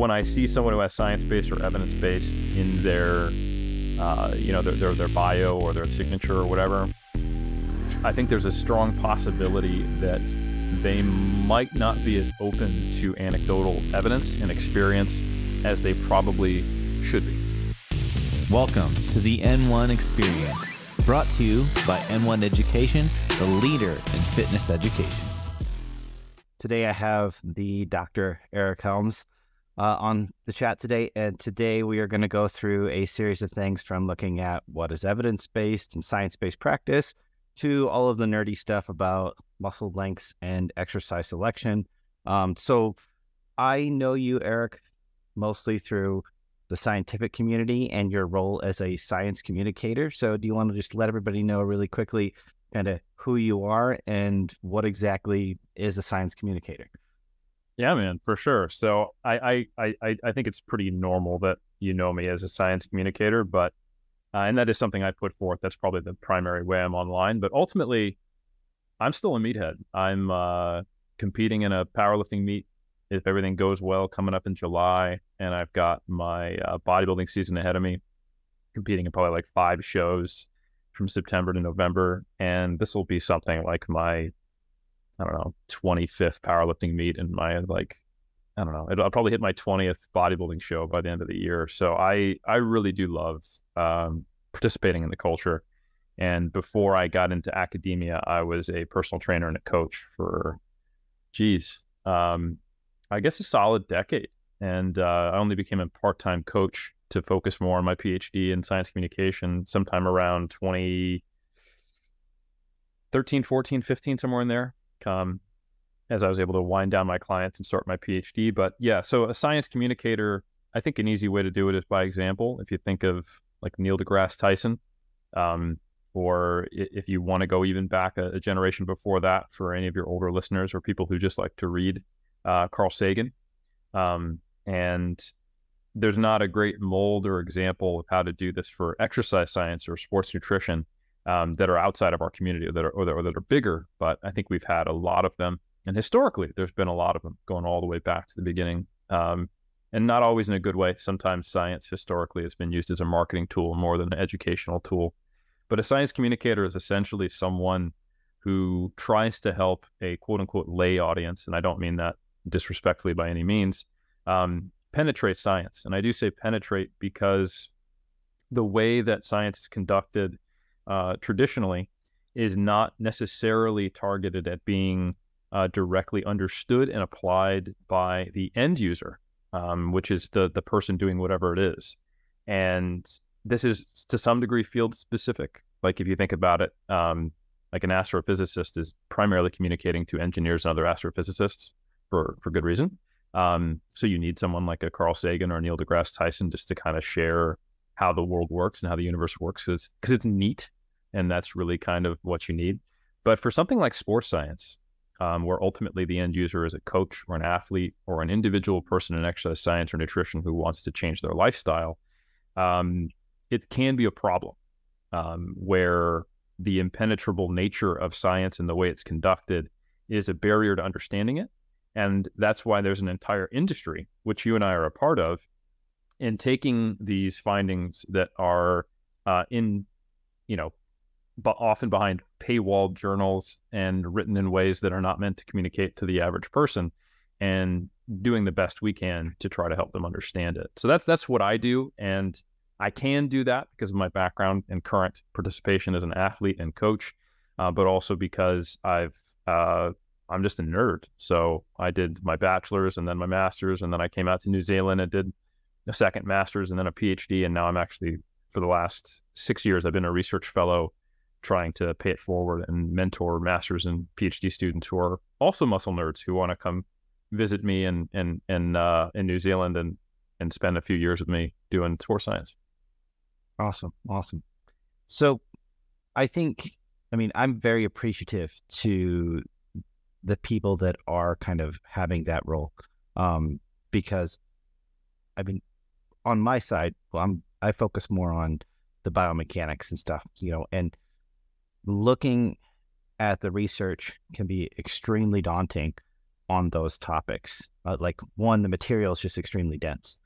when I see someone who has science-based or evidence-based in their, their bio or their signature or whatever, I think there's a strong possibility that they might not be as open to anecdotal evidence and experience as they probably should be. Welcome to the N1 Experience, brought to you by N1 Education, the leader in fitness education. Today I have the Dr. Eric Helms on the chat today, and today we are going to go through a series of things from looking at what is evidence-based and science-based practice to all of the nerdy stuff about muscle lengths and exercise selection. So I know you, Eric, mostly through the scientific community and your role as a science communicator. So do you want to just let everybody know really quickly kind of who you are and what exactly is a science communicator? Yeah, man, for sure. So I think it's pretty normal that you know me as a science communicator, but and that is something I put forth. That's probably the primary way I'm online. But ultimately, I'm still a meathead. I'm competing in a powerlifting meet, if everything goes well, coming up in July, and I've got my bodybuilding season ahead of me, competing in probably like 5 shows from September to November, and this will be something like my, I don't know, 25th powerlifting meet, and my I'll probably hit my 20th bodybuilding show by the end of the year. So I really do love participating in the culture. And before I got into academia, I was a personal trainer and a coach for, I guess a solid decade. And I only became a part-time coach to focus more on my PhD in science communication sometime around 2013, 14, 15, somewhere in there, as I was able to wind down my clients and start my PhD. But yeah, so a science communicator, I think an easy way to do it is by example. If you think of like Neil deGrasse Tyson, or if you want to go even back a generation before that for any of your older listeners or people who just like to read, Carl Sagan. And there's not a great mold or example of how to do this for exercise science or sports nutrition that are outside of our community or that are bigger. But I think we've had a lot of them. And historically, there's been a lot of them going all the way back to the beginning, and not always in a good way. Sometimes science historically has been used as a marketing tool more than an educational tool. But a science communicator is essentially someone who tries to help a quote unquote lay audience, and I don't mean that disrespectfully by any means, penetrate science. And I do say penetrate because the way that science is conducted traditionally is not necessarily targeted at being directly understood and applied by the end user, which is the person doing whatever it is. And this is to some degree field specific. Like if you think about it, like an astrophysicist is primarily communicating to engineers and other astrophysicists for good reason. So you need someone like a Carl Sagan or Neil deGrasse Tyson just to kind of share how the world works and how the universe works, because it's neat, and that's really kind of what you need. But for something like sports science, where ultimately the end user is a coach or an athlete or an individual person in exercise science or nutrition who wants to change their lifestyle, it can be a problem where the impenetrable nature of science and the way it's conducted is a barrier to understanding it. And that's why there's an entire industry, which you and I are a part of, in taking these findings that are but often behind paywalled journals and written in ways that are not meant to communicate to the average person, and doing the best we can to try to help them understand it. So that's what I do. And I can do that because of my background and current participation as an athlete and coach, but also because I'm just a nerd. So I did my bachelor's and then my master's, and then I came out to New Zealand and did a second master's and then a PhD. And now I'm actually, for the last 6 years, I've been a research fellow trying to pay it forward and mentor master's and PhD students who are also muscle nerds who want to come visit me in New Zealand and spend a few years with me doing sports science. Awesome. So I'm very appreciative to the people that are kind of having that role. Because on my side, I focus more on the biomechanics and stuff, and looking at the research can be extremely daunting on those topics. Like one, the material is just extremely dense.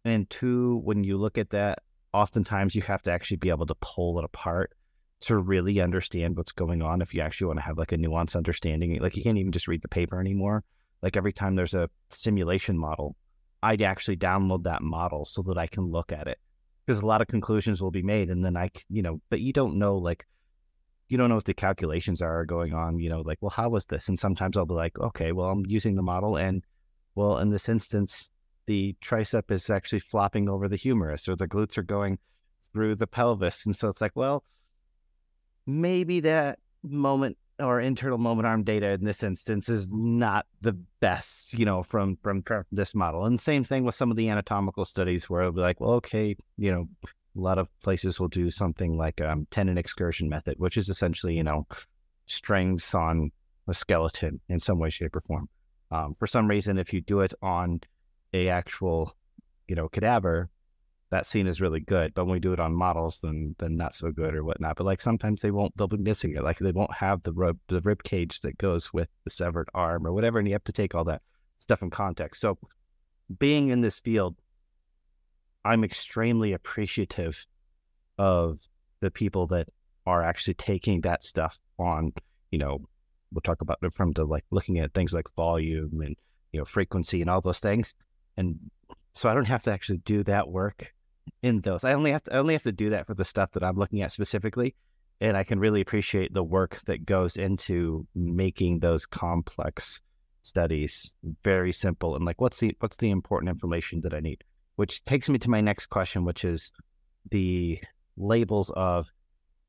And two, when you look at that, oftentimes you have to actually be able to pull it apart to really understand what's going on. If you actually want to have like a nuanced understanding, like you can't even just read the paper anymore. Like every time there's a simulation model, I'd actually download that model so that I can look at it, because a lot of conclusions will be made. And then but you don't know, like, you don't know what the calculations are going on, like, well, how was this? And sometimes I'll be like, okay, well, I'm using the model, and well, in this instance, the tricep is actually flopping over the humerus, or the glutes are going through the pelvis. And so it's like, well, maybe that moment or internal moment arm data in this instance is not the best, from this model. And same thing with some of the anatomical studies, where it'll be like, well, okay, a lot of places will do something like tendon excursion method, which is essentially, strings on a skeleton in some way, shape, or form. For some reason, if you do it on a actual, cadaver, that scene is really good. But when we do it on models, then not so good or whatnot. But like sometimes they'll be missing it. Like they won't have the rib cage that goes with the severed arm or whatever. And you have to take all that stuff in context. So being in this field, I'm extremely appreciative of the people that are actually taking that stuff on, we'll talk about it from the, like, looking at things like volume and, frequency and all those things. And so I don't have to actually do that work in those. I only have to do that for the stuff that I'm looking at specifically. And I can really appreciate the work that goes into making those complex studies very simple. And like, what's the important information that I need? Which takes me to my next question, which is the labels of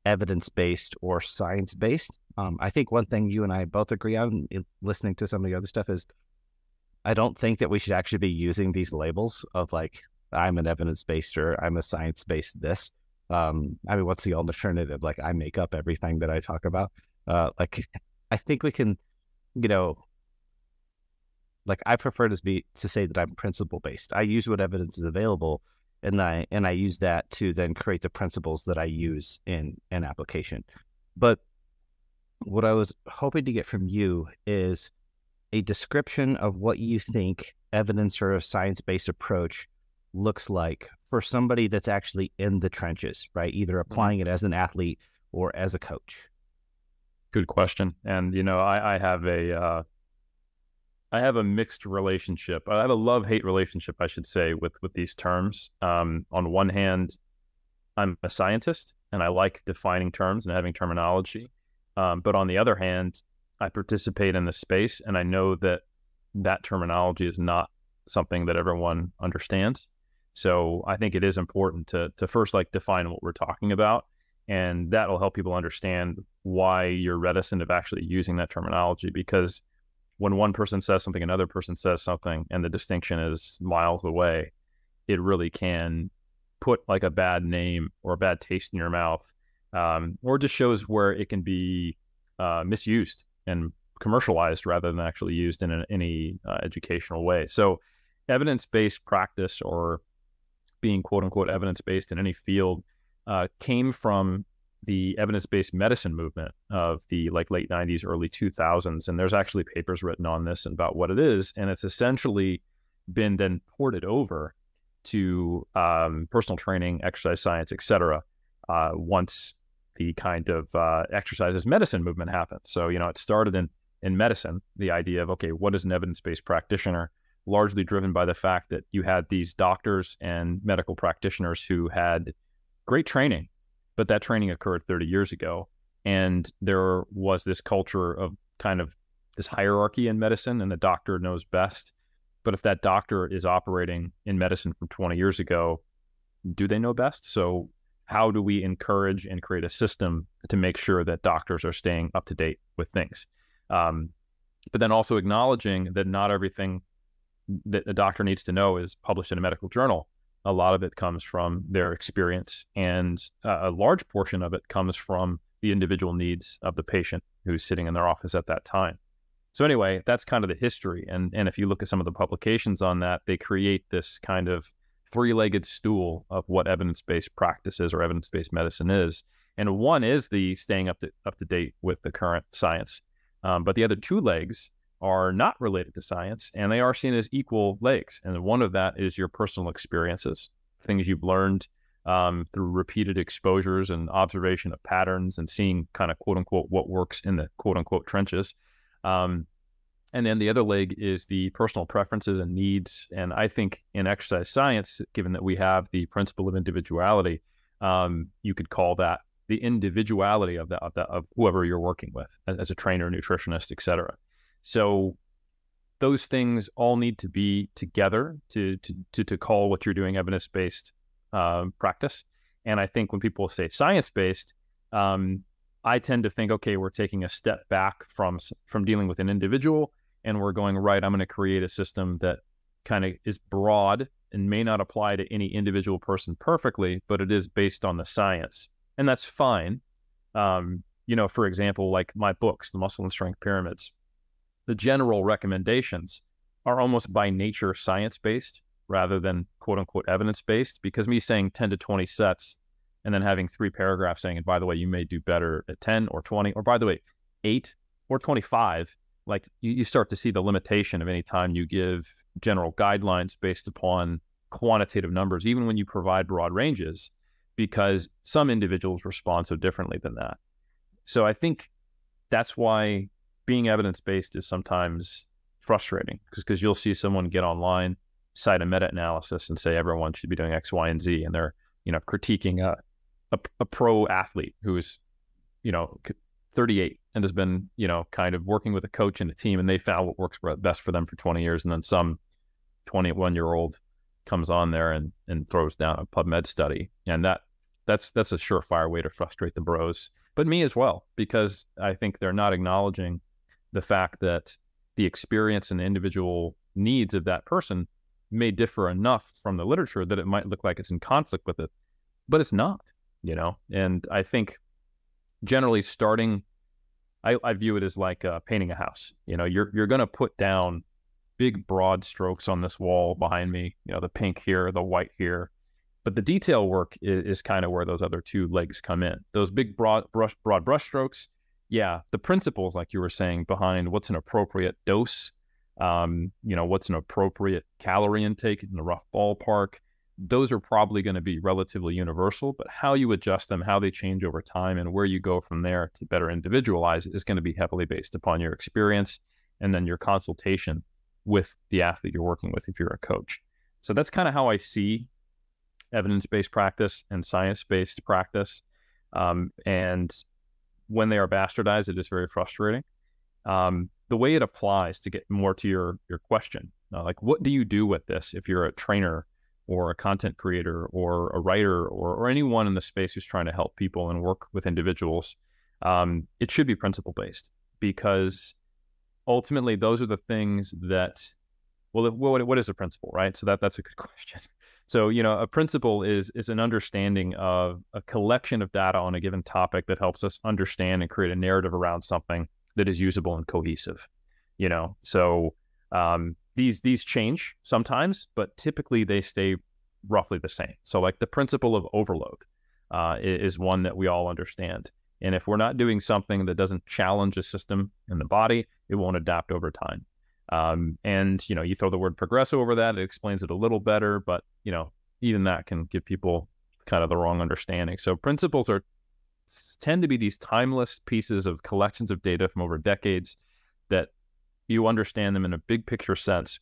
evidence-based or science-based. I think one thing you and I both agree on in listening to some of the other stuff is I don't think that we should actually be using these labels of like, I'm an evidence-based or I'm a science-based this. What's the alternative? Like, I make up everything that I talk about. I think we can, like, I prefer to say that I'm principle-based. I use what evidence is available, and I use that to then create the principles that I use in an application. But what I was hoping to get from you is a description of what you think evidence or a science-based approach looks like for somebody that's actually in the trenches, right? Either applying it as an athlete or as a coach. Good question. And, I have a mixed relationship. I have a love-hate relationship, I should say, with these terms. On one hand, I'm a scientist and I like defining terms and having terminology. But on the other hand, I participate in the space, and I know that terminology is not something that everyone understands. So I think it is important to first define what we're talking about, and that will help people understand why you're reticent of actually using that terminology. Because when one person says something, another person says something, and the distinction is miles away, it really can put like a bad name or a bad taste in your mouth, or just shows where it can be misused and commercialized rather than actually used in any educational way. So evidence-based practice, or being quote unquote evidence-based in any field, came from the evidence-based medicine movement of the late 90s, early 2000s. And there's actually papers written on this and about what it is. And it's essentially been then ported over to personal training, exercise science, et cetera, once the kind of exercise as medicine movement happened. So, it started in medicine, the idea of, okay, what is an evidence-based practitioner? Largely driven by the fact that you had these doctors and medical practitioners who had great training, but that training occurred 30 years ago. And there was this culture of kind of this hierarchy in medicine, and the doctor knows best. But if that doctor is operating in medicine from 20 years ago, do they know best? So how do we encourage and create a system to make sure that doctors are staying up to date with things? But then also acknowledging that not everything that a doctor needs to know is published in a medical journal. A lot of it comes from their experience, and a large portion of it comes from the individual needs of the patient who's sitting in their office at that time. So anyway, that's kind of the history. And if you look at some of the publications on that, they create this kind of three-legged stool of what evidence-based practice is, or evidence-based medicine is. And one is the staying up to date with the current science. But the other two legs are not related to science, and they are seen as equal legs. And one of that is your personal experiences, things you've learned through repeated exposures and observation of patterns and seeing kind of quote unquote what works in the quote unquote trenches. And then the other leg is the personal preferences and needs. And I think in exercise science, given that we have the principle of individuality, you could call that the individuality of whoever you're working with as a trainer, nutritionist, et cetera. So those things all need to be together to call what you're doing evidence-based practice. And I think when people say science-based, I tend to think, okay, we're taking a step back from dealing with an individual, and we're going, right, I'm going to create a system that kind of is broad and may not apply to any individual person perfectly, but it is based on the science. And that's fine. For example, like my books, The Muscle and Strength Pyramids, the general recommendations are almost by nature science-based rather than quote unquote evidence-based, because me saying 10 to 20 sets and then having 3 paragraphs saying, and by the way, you may do better at 10 or 20, or by the way, 8 or 25, like you start to see the limitation of any time you give general guidelines based upon quantitative numbers, even when you provide broad ranges, because some individuals respond so differently than that. So I think that's why being evidence-based is sometimes frustrating, because you'll see someone get online, cite a meta-analysis and say everyone should be doing X, Y, and Z, and they're critiquing a pro athlete who's 38 and has been kind of working with a coach and a team, and they found what works best for them for 20 years, and then some 21-year-old comes on there and throws down a PubMed study, and that's a surefire way to frustrate the bros, but me as well, because I think they're not acknowledging the fact that the experience and individual needs of that person may differ enough from the literature that it might look like it's in conflict with it, but it's not, and I think generally starting, I view it as like painting a house. You're going to put down big broad strokes on this wall behind me, the pink here, the white here, but the detail work is kind of where those other 2 legs come in. Those big broad brush strokes, yeah, the principles, like you were saying, behind what's an appropriate dose, what's an appropriate calorie intake in the rough ballpark, those are probably going to be relatively universal, but how you adjust them, how they change over time, and where you go from there to better individualize is going to be heavily based upon your experience and then your consultation with the athlete you're working with if you're a coach. So that's kind of how I see evidence-based practice and science-based practice. And when they are bastardized, it is very frustrating. The way it applies, to get more to your question, like what do you do with this if you're a trainer or a content creator or a writer or anyone in the space who's trying to help people and work with individuals? It should be principle-based, because ultimately those are the things that, well, what is a principle, right? So that's a good question. So, a principle is an understanding of a collection of data on a given topic that helps us understand and create a narrative around something that is usable and cohesive, So these change sometimes, but typically they stay roughly the same. So like the principle of overload is one that we all understand. And if we're not doing something that doesn't challenge a system in the body, it won't adapt over time. And you throw the word progressive over that, it explains it a little better, but even that can give people kind of the wrong understanding. So principles tend to be these timeless pieces of collections of data from over decades that you understand them in a big picture sense.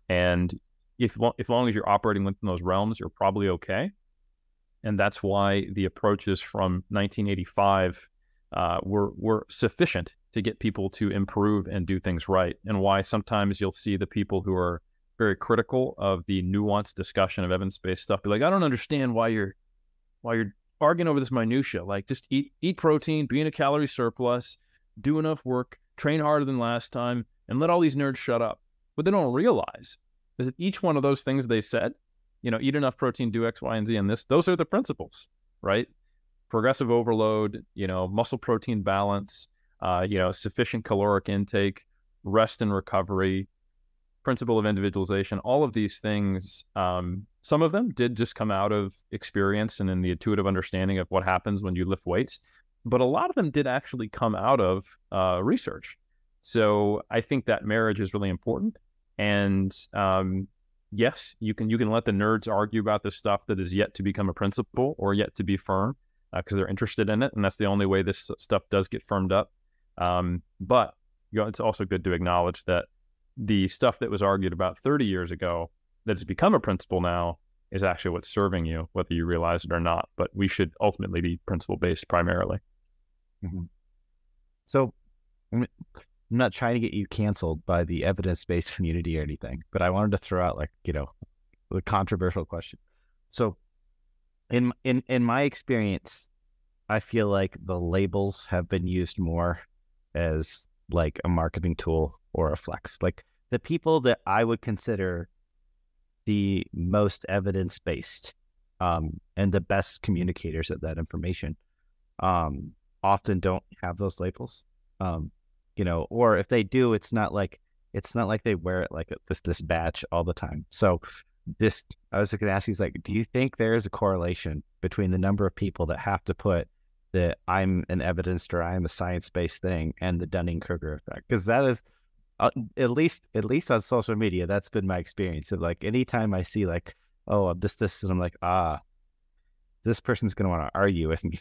And if long as you're operating within those realms, you're probably okay. And that's why the approaches from 1985 were sufficient to get people to improve and do things right, and why sometimes you'll see the people who are very critical of the nuanced discussion of evidence-based stuff be like, I don't understand why you're arguing over this minutia. Like, just eat protein, be in a calorie surplus, do enough work, train harder than last time, and let all these nerds shut up. What they don't realize is that each one of those things they said, eat enough protein, do X, Y, and Z, and those are the principles, right? Progressive overload, muscle protein balance, sufficient caloric intake, rest and recovery, principle of individualization, all of these things, some of them did just come out of experience and in the intuitive understanding of what happens when you lift weights, but a lot of them did actually come out of research. So I think that marriage is really important. And yes, you can let the nerds argue about this stuff that is yet to become a principle or yet to be firm because they're interested in it, and that's the only way this stuff does get firmed up. But it's also good to acknowledge that the stuff that was argued about 30 years ago that has become a principle now is actually what's serving you, whether you realize it or not. But we should ultimately be principle-based primarily. Mm-hmm. So I'm not trying to get you canceled by the evidence-based community or anything, but I wanted to throw out the controversial question. So in my experience, I feel like the labels have been used more as like a marketing tool or a flex. Like the people that I would consider the most evidence-based and the best communicators of that information often don't have those labels. Or if they do, it's not like they wear it like this badge all the time. So I was going to ask you, do you think there is a correlation between the number of people that have to put that I'm an evidenced or I'm a science-based thing and the Dunning Kruger effect? Because that is, at least on social media, that's been my experience. Of anytime I see this, and I'm like, this person's going to want to argue with me.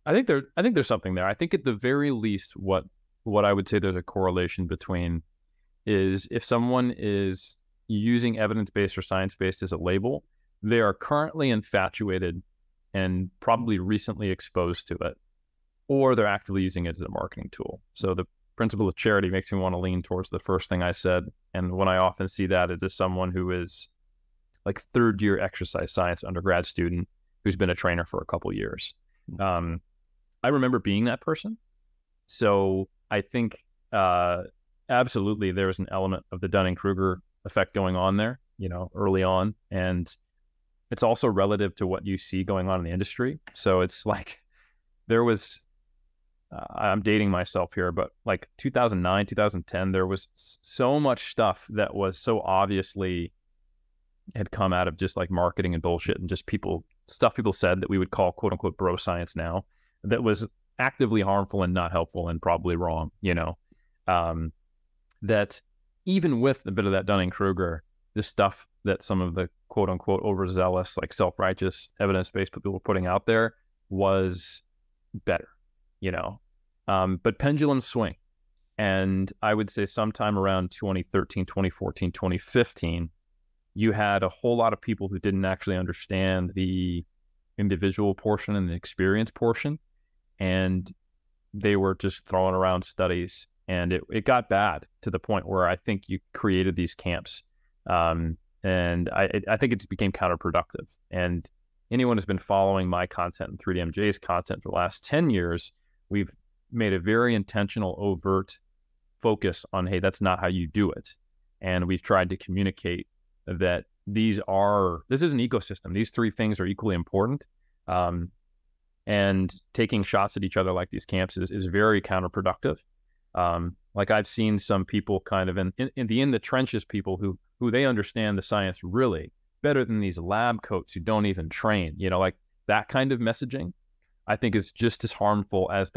I think there's something there. I think at the very least, what I would say there's a correlation between is if someone is using evidence-based or science-based as a label, they are currently infatuated and probably recently exposed to it, or they're actively using it as a marketing tool. So the principle of charity makes me want to lean towards the first thing I said. And when I often see that, it is someone who is like third-year exercise science undergrad student who's been a trainer for a couple years. I remember being that person. So I think absolutely there's an element of the Dunning Kruger effect going on there, early on. And it's also relative to what you see going on in the industry. So it's like there was, I'm dating myself here, but like 2009, 2010, there was so much stuff that was so obviously had come out of just like marketing and bullshit and just stuff people said that we would call quote unquote bro science now, that was actively harmful and not helpful and probably wrong, that even with a bit of that Dunning Kruger, the stuff that some of the quote unquote overzealous, like self-righteous evidence-based people were putting out there was better, but pendulums swing. And I would say sometime around 2013, 2014, 2015, you had a whole lot of people who didn't actually understand the individual portion and the experience portion. And they were just throwing around studies, and it got bad to the point where I think you created these camps. And I think it just became counterproductive. And anyone who's been following my content and 3DMJ's content for the last 10 years, we've made a very intentional, overt focus on, hey, that's not how you do it. And we've tried to communicate that this is an ecosystem. These three things are equally important. And taking shots at each other like these camps is very counterproductive. Like I've seen some people kind of in the trenches, people who they understand the science really better than these lab coats who don't even train, like that kind of messaging, I think is just as harmful as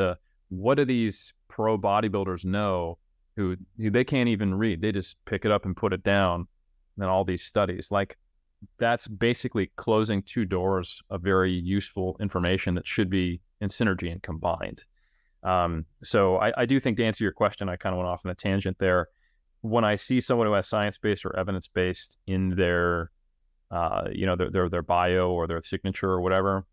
what do these pro bodybuilders know who they can't even read. They just pick it up and put it down. And all these studies, like that's basically closing two doors of very useful information that should be in synergy and combined. So I do think, to answer your question, I kind of went off on a tangent there. When I see someone who has science-based or evidence-based in their, their bio or their signature or whatever,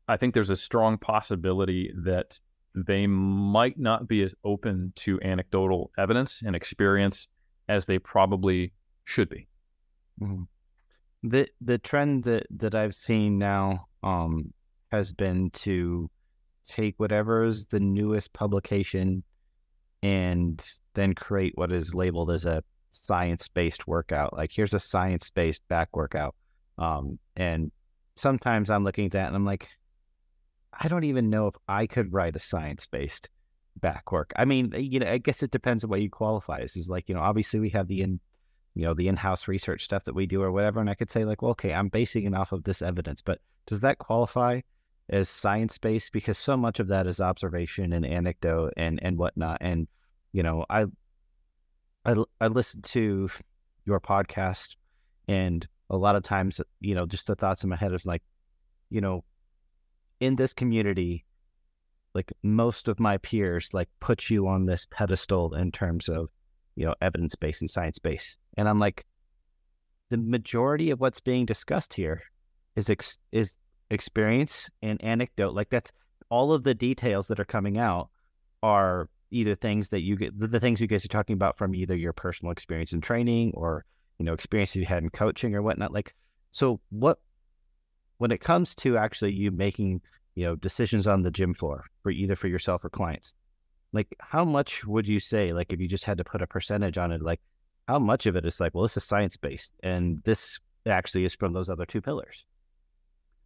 I think there's a strong possibility that they might not be as open to anecdotal evidence and experience as they probably should be. Mm-hmm. The trend that I've seen now has been to take whatever is the newest publication and then create what is labeled as a science-based workout. Like, here's a science-based back workout. And sometimes I'm looking at that and I'm like, I don't even know if I could write a science-based back work. I mean, I guess it depends on what you qualify as. Is like, obviously we have the in-house research stuff that we do or whatever. And I could say like, well, okay, I'm basing it off of this evidence, but does that qualify as science-based? Because so much of that is observation and anecdote and whatnot. And, you know, I listened to your podcast, and a lot of times, you know, just the thoughts in my head is like, you know, in this community, like most of my peers, like put you on this pedestal in terms of, you know, evidence-based and science-based. And I'm like, the majority of what's being discussed here is experience and anecdote. Like that's all of the details that are coming out are either things that you get, the things you guys are talking about from either your personal experience in training or, you know, experiences you had in coaching or whatnot. Like, so what, when it comes to actually you making, you know, decisions on the gym floor for either for yourself or clients, like how much would you say, like if you just had to put a percentage on it, like how much of it is like, well, this is science-based and this actually is from those other two pillars?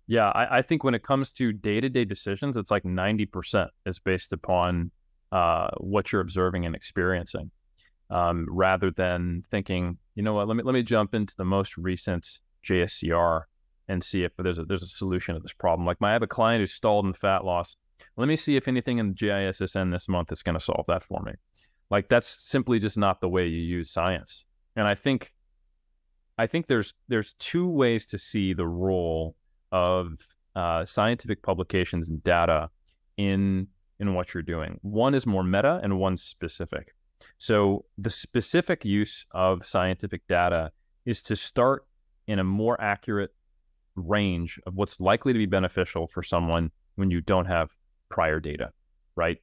Yeah, I think when it comes to day-to-day decisions, it's like 90% is based upon what you're observing and experiencing, rather than thinking, you know what, let me jump into the most recent JSCR and see if there's a solution to this problem. Like I have a client who's stalled in fat loss. Let me see if anything in the JISSN this month is going to solve that for me. Like that's simply just not the way you use science. And I think there's two ways to see the role of scientific publications and data in what you're doing. One is more meta and one's specific. So the specific use of scientific data is to start in a more accurate range of what's likely to be beneficial for someone when you don't have prior data, right?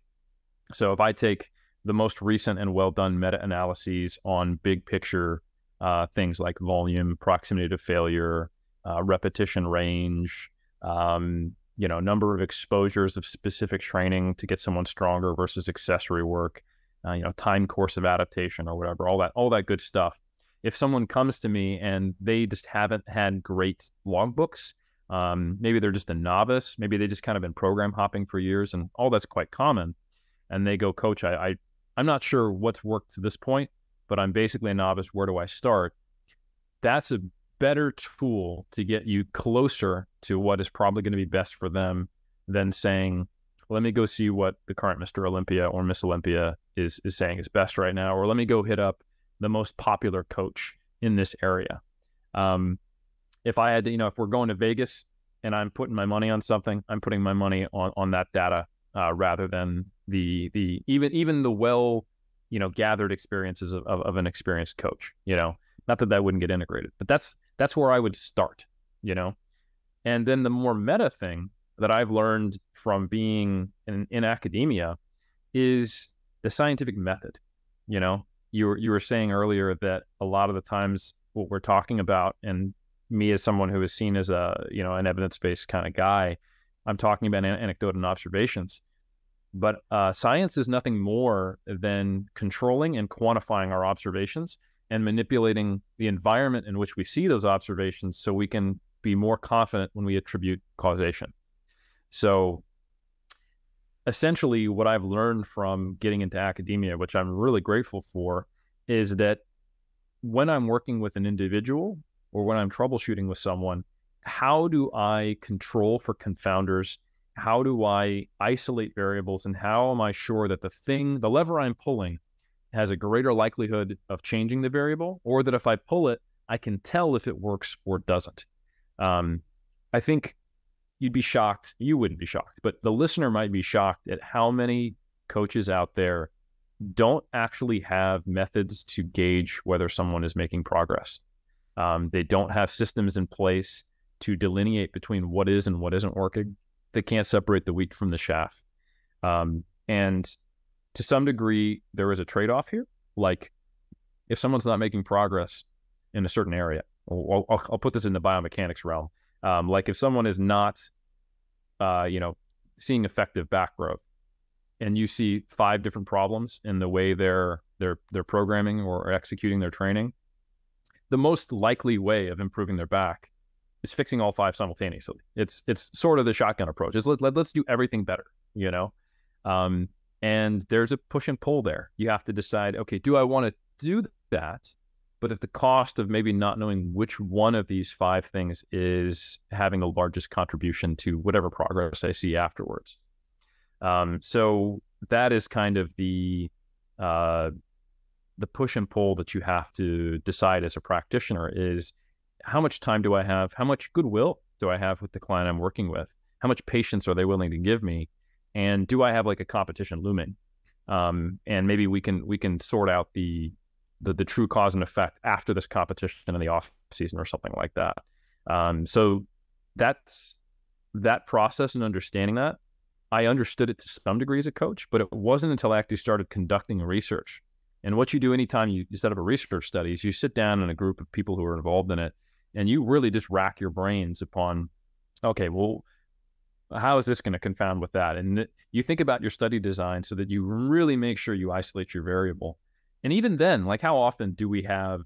So if I take the most recent and well-done meta-analyses on big picture things like volume, proximity to failure, repetition range, you know, number of exposures of specific training to get someone stronger versus accessory work, you know, time course of adaptation or whatever, all that good stuff. If someone comes to me and they just haven't had great logbooks, maybe they're just a novice, maybe they just kind of been program hopping for years, and all that's quite common. And they go, Coach, I'm not sure what's worked to this point, but I'm basically a novice. Where do I start? That's a better tool to get you closer to what is probably going to be best for them than saying, let me go see what the current Mr. Olympia or Miss Olympia is saying is best right now, or let me go hit up the most popular coach in this area. If I had to, you know, if we're going to Vegas and I'm putting my money on something, I'm putting my money on that data rather than the even the well, you know, gathered experiences of an experienced coach. You know, not that wouldn't get integrated, but that's where I would start. You know, and then the more meta thing that I've learned from being in academia is the scientific method. You know, you were saying earlier that a lot of the times what we're talking about, and me as someone who is seen as a, you know, an evidence-based kind of guy, I'm talking about anecdote and observations. But science is nothing more than controlling and quantifying our observations and manipulating the environment in which we see those observations so we can be more confident when we attribute causation. So essentially what I've learned from getting into academia, which I'm really grateful for, is that when I'm working with an individual or when I'm troubleshooting with someone, how do I control for confounders? How do I isolate variables? And how am I sure that the lever I'm pulling has a greater likelihood of changing the variable, or that if I pull it, I can tell if it works or doesn't? I think you'd be shocked. You wouldn't be shocked, but the listener might be shocked at how many coaches out there don't actually have methods to gauge whether someone is making progress. They don't have systems in place to delineate between what is and what isn't working. They can't separate the wheat from the chaff. And to some degree, there is a trade-off here. Like if someone's not making progress in a certain area, I'll put this in the biomechanics realm. Like if someone is not, you know, seeing effective back growth, and you see 5 different problems in the way they're programming or executing their training, the most likely way of improving their back is fixing all 5 simultaneously. It's sort of the shotgun approach. Let's do everything better, you know? And there's a push and pull there. You have to decide, okay, do I want to do that, but at the cost of maybe not knowing which one of these 5 things is having the largest contribution to whatever progress I see afterwards. So that is kind of the push and pull that you have to decide as a practitioner is, how much time do I have? How much goodwill do I have with the client I'm working with? How much patience are they willing to give me? And do I have like a competition looming? And maybe we can sort out the true cause and effect after this competition in the off season or something like that. So that's that process and understanding that. I understood it to some degree as a coach, but it wasn't until I actually started conducting research. And what you do anytime you set up a research study is you sit down in a group of people who are involved in it, and you really just rack your brains upon, okay, well, how is this going to confound with that? And you think about your study design so that you really make sure you isolate your variable. And even then, like, how often do we have,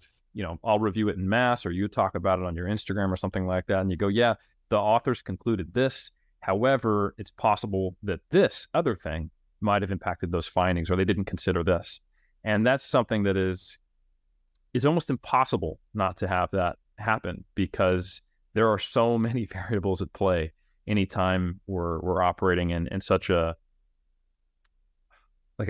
I'll review it in mass, or you talk about it on your Instagram or something like that, and you go, yeah, the authors concluded this. However, it's possible that this other thing might have impacted those findings, or they didn't consider this. And that's something that is almost impossible not to have that happen, because there are so many variables at play anytime we're operating in such a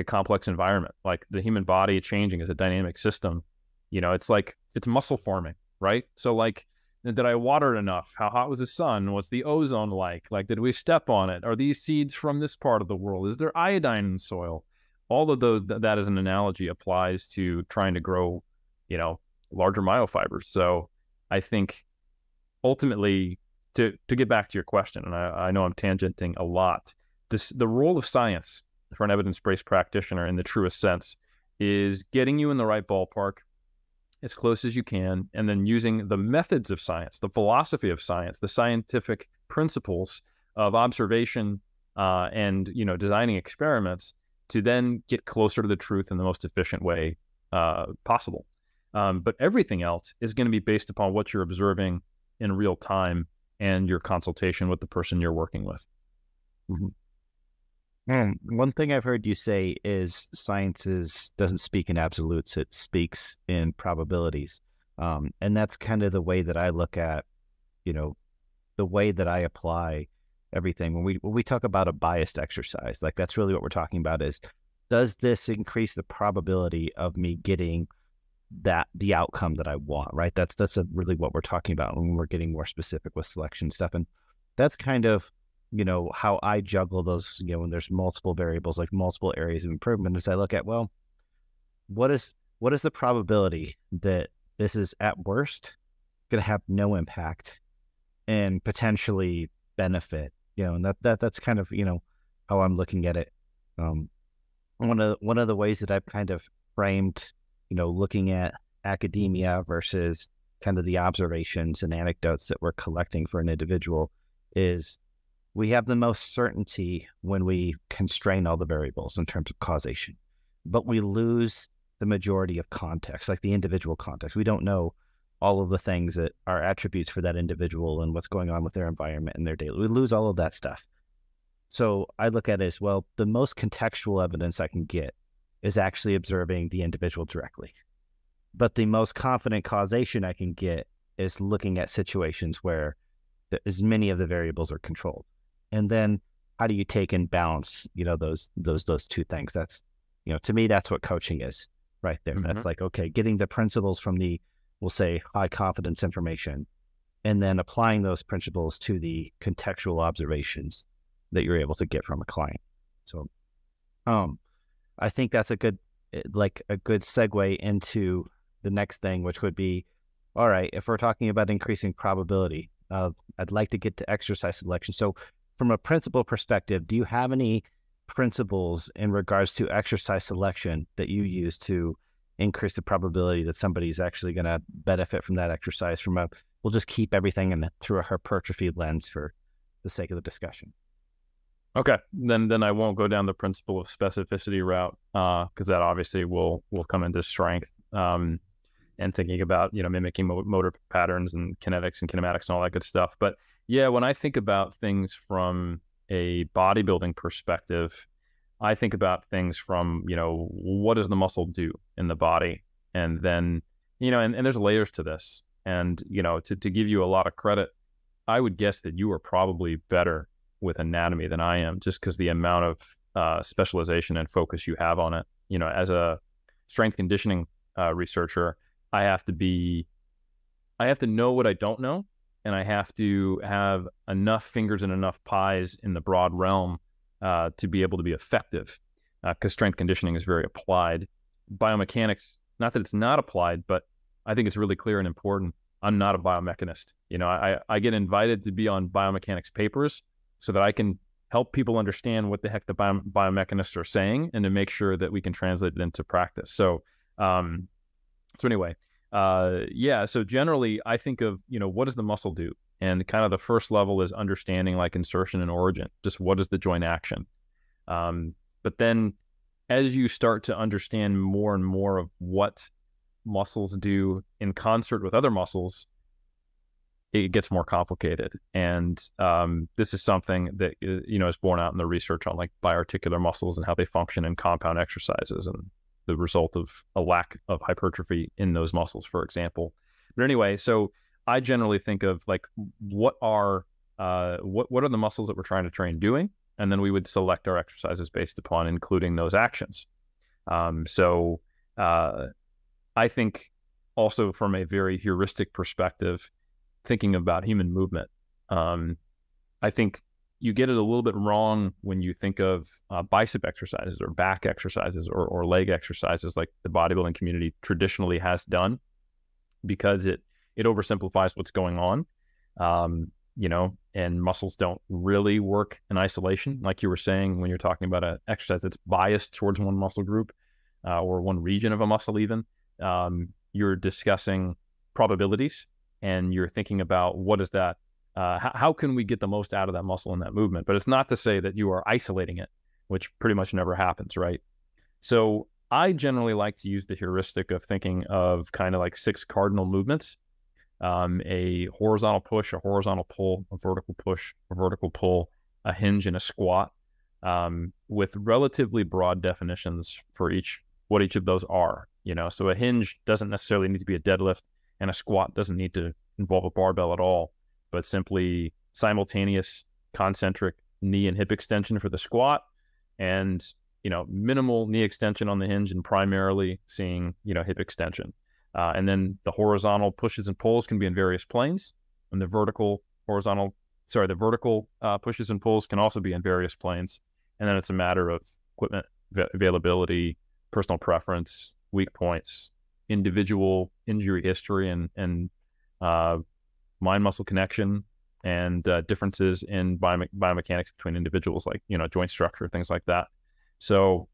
complex environment. Like the human body changing is a dynamic system. It's muscle forming, right? So like, did I water it enough? How hot was the sun? What's the ozone like? Like, did we step on it? Are these seeds from this part of the world? Is there iodine in soil? All of those, that as an analogy applies to trying to grow, larger myofibers. So I think ultimately, to get back to your question, and I know I'm tangenting a lot, the role of science for an evidence-based practitioner in the truest sense is getting you in the right ballpark as close as you can, and then using the methods of science, the philosophy of science, the scientific principles of observation, and designing experiments to then get closer to the truth in the most efficient way possible. But everything else is going to be based upon what you're observing in real time and your consultation with the person you're working with. Mm-hmm. And one thing I've heard you say is science doesn't speak in absolutes, it speaks in probabilities. And that's kind of the way that I look at, the way that I apply everything. When we talk about a biased exercise, like that's really what we're talking about is, does this increase the probability of me getting the outcome that I want, right? That's really what we're talking about when we're getting more specific with selection stuff. And that's kind of, how I juggle those, when there's multiple variables, like multiple areas of improvement, as I look at, well, what is the probability that this is at worst going to have no impact and potentially benefit, and that's kind of, how I'm looking at it. One of the ways that I've kind of framed, looking at academia versus kind of the observations and anecdotes that we're collecting for an individual is, we have the most certainty when we constrain all the variables in terms of causation, but we lose the majority of context, like the individual context. We don't know all of the things that are attributes for that individual and what's going on with their environment and their daily. We lose all of that stuff. So I look at it as, well, the most contextual evidence I can get is actually observing the individual directly. But the most confident causation I can get is looking at situations where as many of the variables are controlled. And then how do you take and balance, those two things? That's, to me, that's what coaching is right there. Mm-hmm. That's like, okay, getting the principles from we'll say, high confidence information, and then applying those principles to the contextual observations that you're able to get from a client. So, I think that's a good segue into the next thing, which would be, all right, if we're talking about increasing probability, I'd like to get to exercise selection. So from a principle perspective, do you have any principles in regards to exercise selection that you use to increase the probability that somebody's actually going to benefit from that exercise we'll just keep everything through a hypertrophy lens for the sake of the discussion? Okay, then I won't go down the principle of specificity route, because that obviously will come into strength, and thinking about, mimicking motor patterns and kinetics and kinematics and all that good stuff. But yeah, when I think about things from a bodybuilding perspective, I think about things from, what does the muscle do in the body? And then and there's layers to this. And, to give you a lot of credit, I would guess that you are probably better with anatomy than I am, just because the amount of specialization and focus you have on it. As a strength conditioning researcher, I have to know what I don't know, and I have to have enough fingers and enough pies in the broad realm to be able to be effective, because strength conditioning is very applied. Biomechanics, not that it's not applied, but I think it's really clear and important. I'm not a biomechanist. I get invited to be on biomechanics papers so that I can help people understand what the heck the biomechanists are saying, and to make sure that we can translate it into practice. So anyway, so generally I think of, what does the muscle do? And kind of the first level is understanding like insertion and origin, just what is the joint action? But then as you start to understand more and more of what muscles do in concert with other muscles, it gets more complicated. And this is something that, is borne out in the research on like biarticular muscles and how they function in compound exercises, and the result of a lack of hypertrophy in those muscles, for example. But anyway, so I generally think of like, what are the muscles that we're trying to train doing? And then we would select our exercises based upon including those actions. I think also from a very heuristic perspective, thinking about human movement, I think you get it a little bit wrong when you think of bicep exercises or back exercises or leg exercises like the bodybuilding community traditionally has done, because it oversimplifies what's going on, and muscles don't really work in isolation. Like you were saying, when you're talking about an exercise that's biased towards one muscle group or one region of a muscle even, you're discussing probabilities, and you're thinking about what is that, how can we get the most out of that muscle in that movement? But it's not to say that you are isolating it, which pretty much never happens, right? So I generally like to use the heuristic of thinking of kind of like 6 cardinal movements: a horizontal push, a horizontal pull, a vertical push, a vertical pull, a hinge, and a squat, with relatively broad definitions for what each of those are. So a hinge doesn't necessarily need to be a deadlift, and a squat doesn't need to involve a barbell at all, but simply simultaneous concentric knee and hip extension for the squat, and minimal knee extension on the hinge, and primarily seeing hip extension. And then the horizontal pushes and pulls can be in various planes, and the vertical pushes and pulls can also be in various planes. And then it's a matter of equipment availability, personal preference, weak points, individual injury history, and mind-muscle connection, and differences in biomechanics between individuals, like joint structure, things like that. So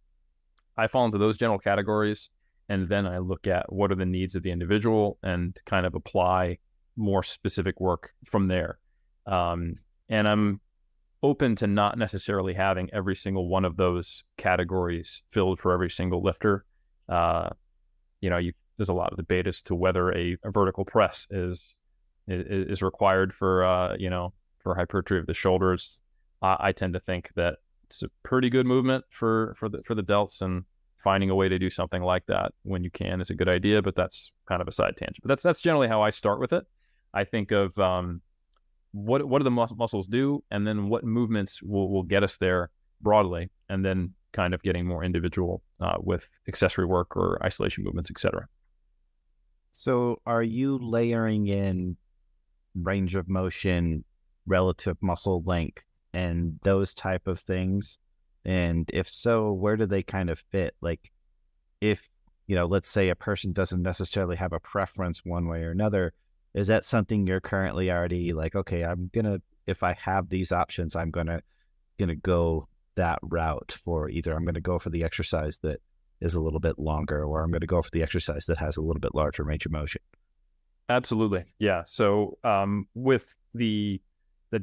I fall into those general categories, and then I look at what are the needs of the individual and kind of apply more specific work from there. And I'm open to not necessarily having every single one of those categories filled for every single lifter. There's a lot of debate as to whether a vertical press is required for hypertrophy of the shoulders. I tend to think that it's a pretty good movement for the delts, and finding a way to do something like that when you can is a good idea. But that's kind of a side tangent. But that's generally how I start with it. I think of what do the muscles do, and then what movements will get us there broadly, and then kind of getting more individual with accessory work or isolation movements, etc. So are you layering in range of motion, relative muscle length, and those type of things? And if so, where do they kind of fit? Like, if, let's say a person doesn't necessarily have a preference one way or another, is that something you're currently already like, okay, if I have these options, I'm gonna go that route for either I'm going to go for the exercise that is a little bit longer, or I'm going to go for the exercise that has a little bit larger range of motion? Absolutely. Yeah. So with the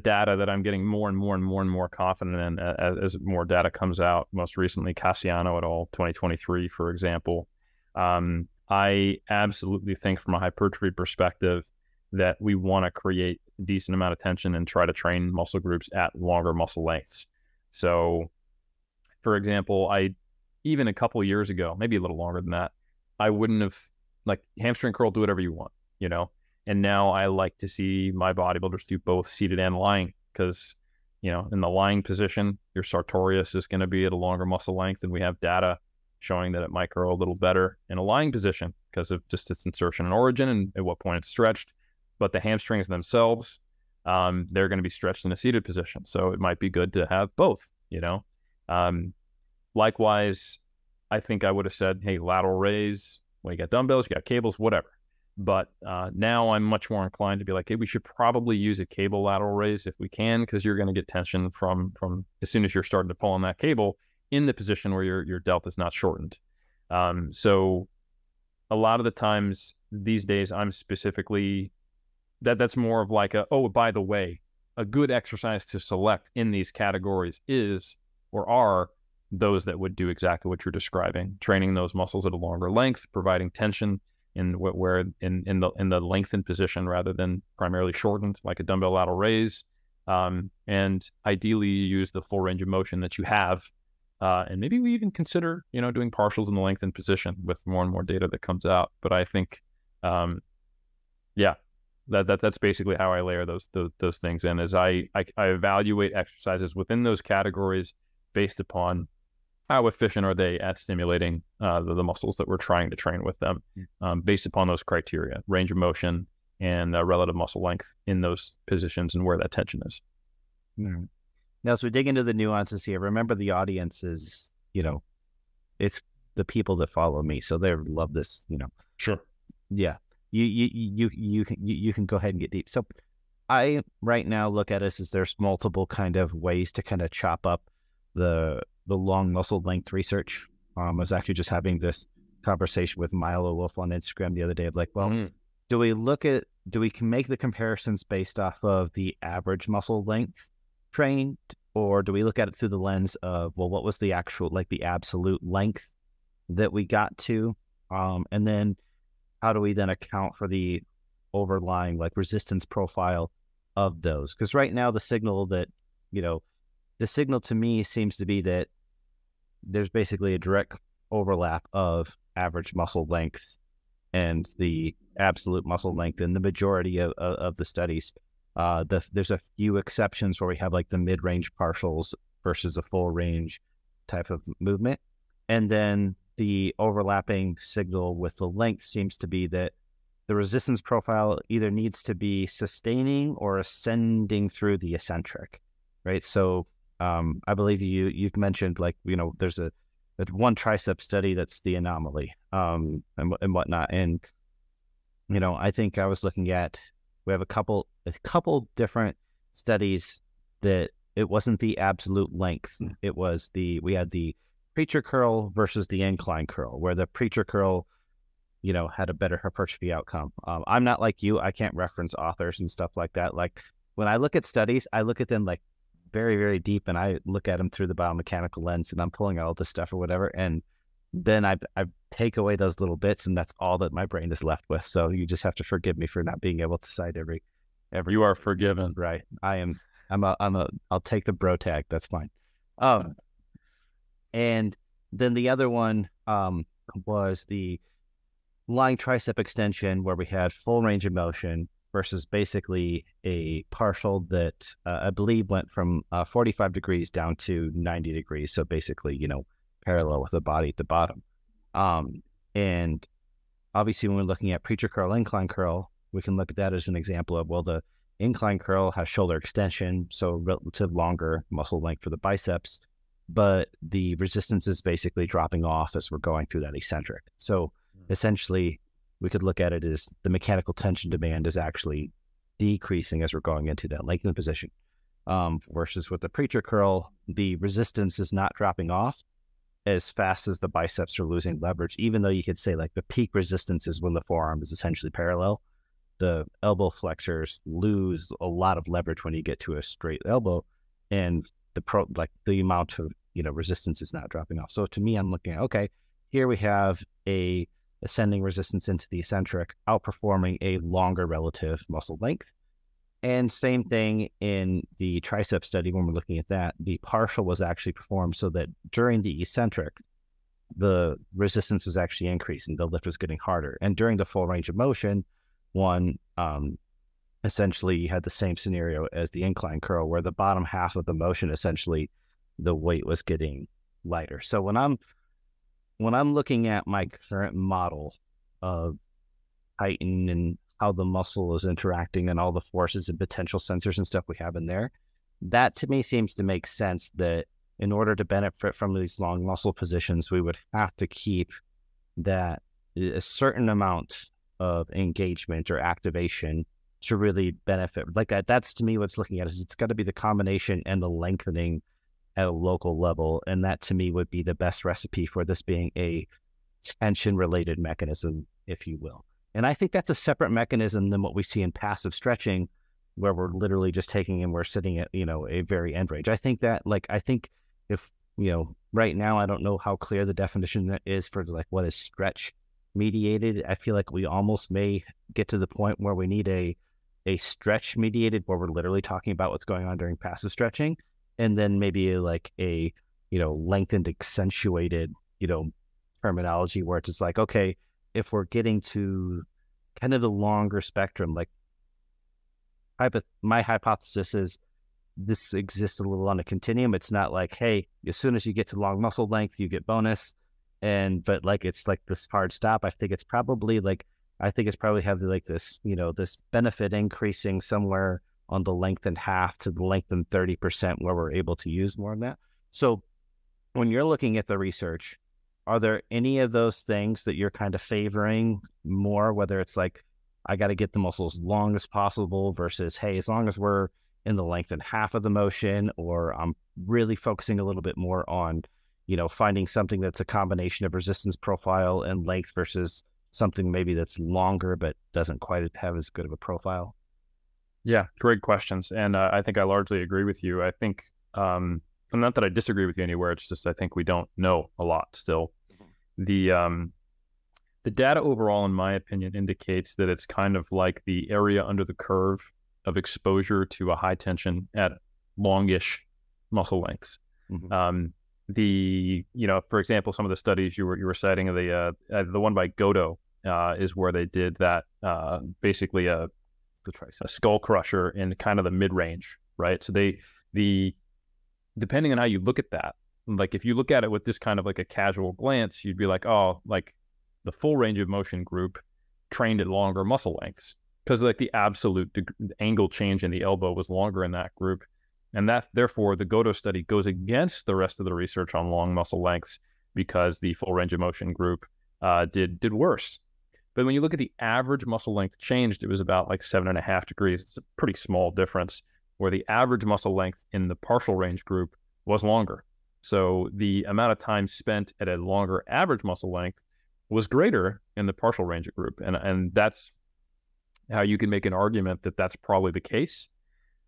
data that I'm getting more and more confident in as more data comes out, most recently Cassiano et al. 2023, for example, I absolutely think from a hypertrophy perspective that we want to create a decent amount of tension and try to train muscle groups at longer muscle lengths. So, for example, even a couple of years ago, maybe a little longer than that, I wouldn't have like hamstring curl, do whatever you want, And now I like to see my bodybuilders do both seated and lying because, in the lying position, your sartorius is going to be at a longer muscle length, and we have data showing that it might curl a little better in a lying position because of just its insertion and origin and at what point it's stretched. But the hamstrings themselves, they're going to be stretched in a seated position. So it might be good to have both, Likewise, I think I would have said, hey, lateral raise, when you got dumbbells, you got cables, whatever. But now I'm much more inclined to be like, hey, we should probably use a cable lateral raise if we can, because you're going to get tension from as soon as you're starting to pull on that cable in the position where your delta is not shortened. So a lot of the times these days, I'm specifically, that's more of like by the way, a good exercise to select in these categories is or are those that would do exactly what you're describing, training those muscles at a longer length, providing tension in the lengthened position rather than primarily shortened, like a dumbbell lateral raise. And ideally you use the full range of motion that you have. And maybe we even consider, doing partials in the lengthened position with more and more data that comes out. But I think, that's basically how I layer those things in, is I evaluate exercises within those categories based upon how efficient are they at stimulating the muscles that we're trying to train with them, based upon those criteria, range of motion and relative muscle length in those positions and where that tension is. Mm. Now, as we dig into the nuances here, remember the audience is, it's the people that follow me, so they love this, Sure. Yeah. You can go ahead and get deep. So I right now look at us as there's multiple kind of ways to kind of chop up the long muscle length research. I was actually just having this conversation with Milo Wolf on Instagram the other day of like, well, do we can make the comparisons based off of the average muscle length trained, or do we look at it through the lens of, well, what was the actual, like the absolute length that we got to? And then how do we then account for the overlying like resistance profile of those? Because right now the signal to me seems to be that there's basically a direct overlap of average muscle length and the absolute muscle length in the majority of the studies. There's a few exceptions where we have like the mid-range partials versus a full range type of movement. And then the overlapping signal with the length seems to be that the resistance profile either needs to be sustaining or ascending through the eccentric, right? So I believe you've mentioned like, there's one tricep study that's the anomaly and whatnot. And, I think I was looking at, we have a couple different studies that it wasn't the absolute length. It was we had the preacher curl versus the incline curl, where the preacher curl, had a better hypertrophy outcome. I'm not like you. I can't reference authors and stuff like that. Like when I look at studies, I look at them like very, very deep, and I look at them through the biomechanical lens, and I'm pulling out all this stuff or whatever. And then I take away those little bits, and that's all that my brain is left with. So you just have to forgive me for not being able to cite every. You are forgiven. Right. I'll take the bro tag. That's fine. And then the other one was the lying tricep extension, where we had full range of motion versus basically a partial that I believe went from 45 degrees down to 90 degrees. So basically, parallel with the body at the bottom. And obviously when we're looking at preacher curl, incline curl, we can look at that as an example of, well, the incline curl has shoulder extension, so relative longer muscle length for the biceps, but the resistance is basically dropping off as we're going through that eccentric. So essentially we could look at it as the mechanical tension demand is actually decreasing as we're going into that lengthened position. Versus with the preacher curl, the resistance is not dropping off as fast as the biceps are losing leverage, even though you could say like the peak resistance is when the forearm is essentially parallel. The elbow flexors lose a lot of leverage when you get to a straight elbow, and the amount of resistance is not dropping off. So to me, I'm looking at, okay, here we have a ascending resistance into the eccentric, outperforming a longer relative muscle length. And same thing in the tricep study, when we're looking at that, the partial was actually performed so that during the eccentric, the resistance was actually increasing, the lift was getting harder. And during the full range of motion, essentially you had the same scenario as the incline curl, where the bottom half of the motion, essentially the weight was getting lighter. So when I'm looking at my current model of Titan and how the muscle is interacting and all the forces and potential sensors and stuff we have in there, that to me seems to make sense that in order to benefit from these long muscle positions, we would have to keep that a certain amount of engagement or activation to really benefit. Like that's to me what's looking at is it's got to be the combination and the lengthening at a local level. And that to me would be the best recipe for this being a tension related mechanism, if you will. And I think that's a separate mechanism than what we see in passive stretching, where we're literally just taking and we're sitting at, a very end range. I think if, right now, I don't know how clear the definition is for like what is stretch mediated. I feel like we almost may get to the point where we need a stretch mediated, where we're literally talking about what's going on during passive stretching, and then maybe like a, lengthened, accentuated, terminology where it's just like, okay, if we're getting to kind of the longer spectrum, like my hypothesis is this exists a little on a continuum. It's not like, hey, as soon as you get to long muscle length, you get bonus. But like, it's like this hard stop. I think it's probably have like this, this benefit increasing somewhere on the lengthened half to the lengthened 30% where we're able to use more of that. So when you're looking at the research, are there any of those things that you're kind of favoring more, whether it's like, I got to get the muscle as long as possible versus, hey, as long as we're in the lengthened half of the motion, or I'm really focusing a little bit more on, finding something that's a combination of resistance profile and length versus something maybe that's longer but doesn't quite have as good of a profile? Yeah, great questions. And I think I largely agree with you. I think, not that I disagree with you anywhere, it's just I think we don't know a lot still. The data overall, in my opinion, indicates that it's kind of like the area under the curve of exposure to a high tension at longish muscle lengths. Mm-hmm. For example, some of the studies you were citing, the one by Goto is where they did that, basically a skull crusher in kind of the mid range, right? So depending on how you look at that, like if you look at it with this kind of like a casual glance, you'd be like, oh, like the full range of motion group trained at longer muscle lengths, because like the absolute angle change in the elbow was longer in that group. And that therefore the Goto study goes against the rest of the research on long muscle lengths, because the full range of motion group did worse. But when you look at the average muscle length changed, it was about like 7.5 degrees. It's a pretty small difference, where the average muscle length in the partial range group was longer. So the amount of time spent at a longer average muscle length was greater in the partial range group. And that's how you can make an argument that that's probably the case.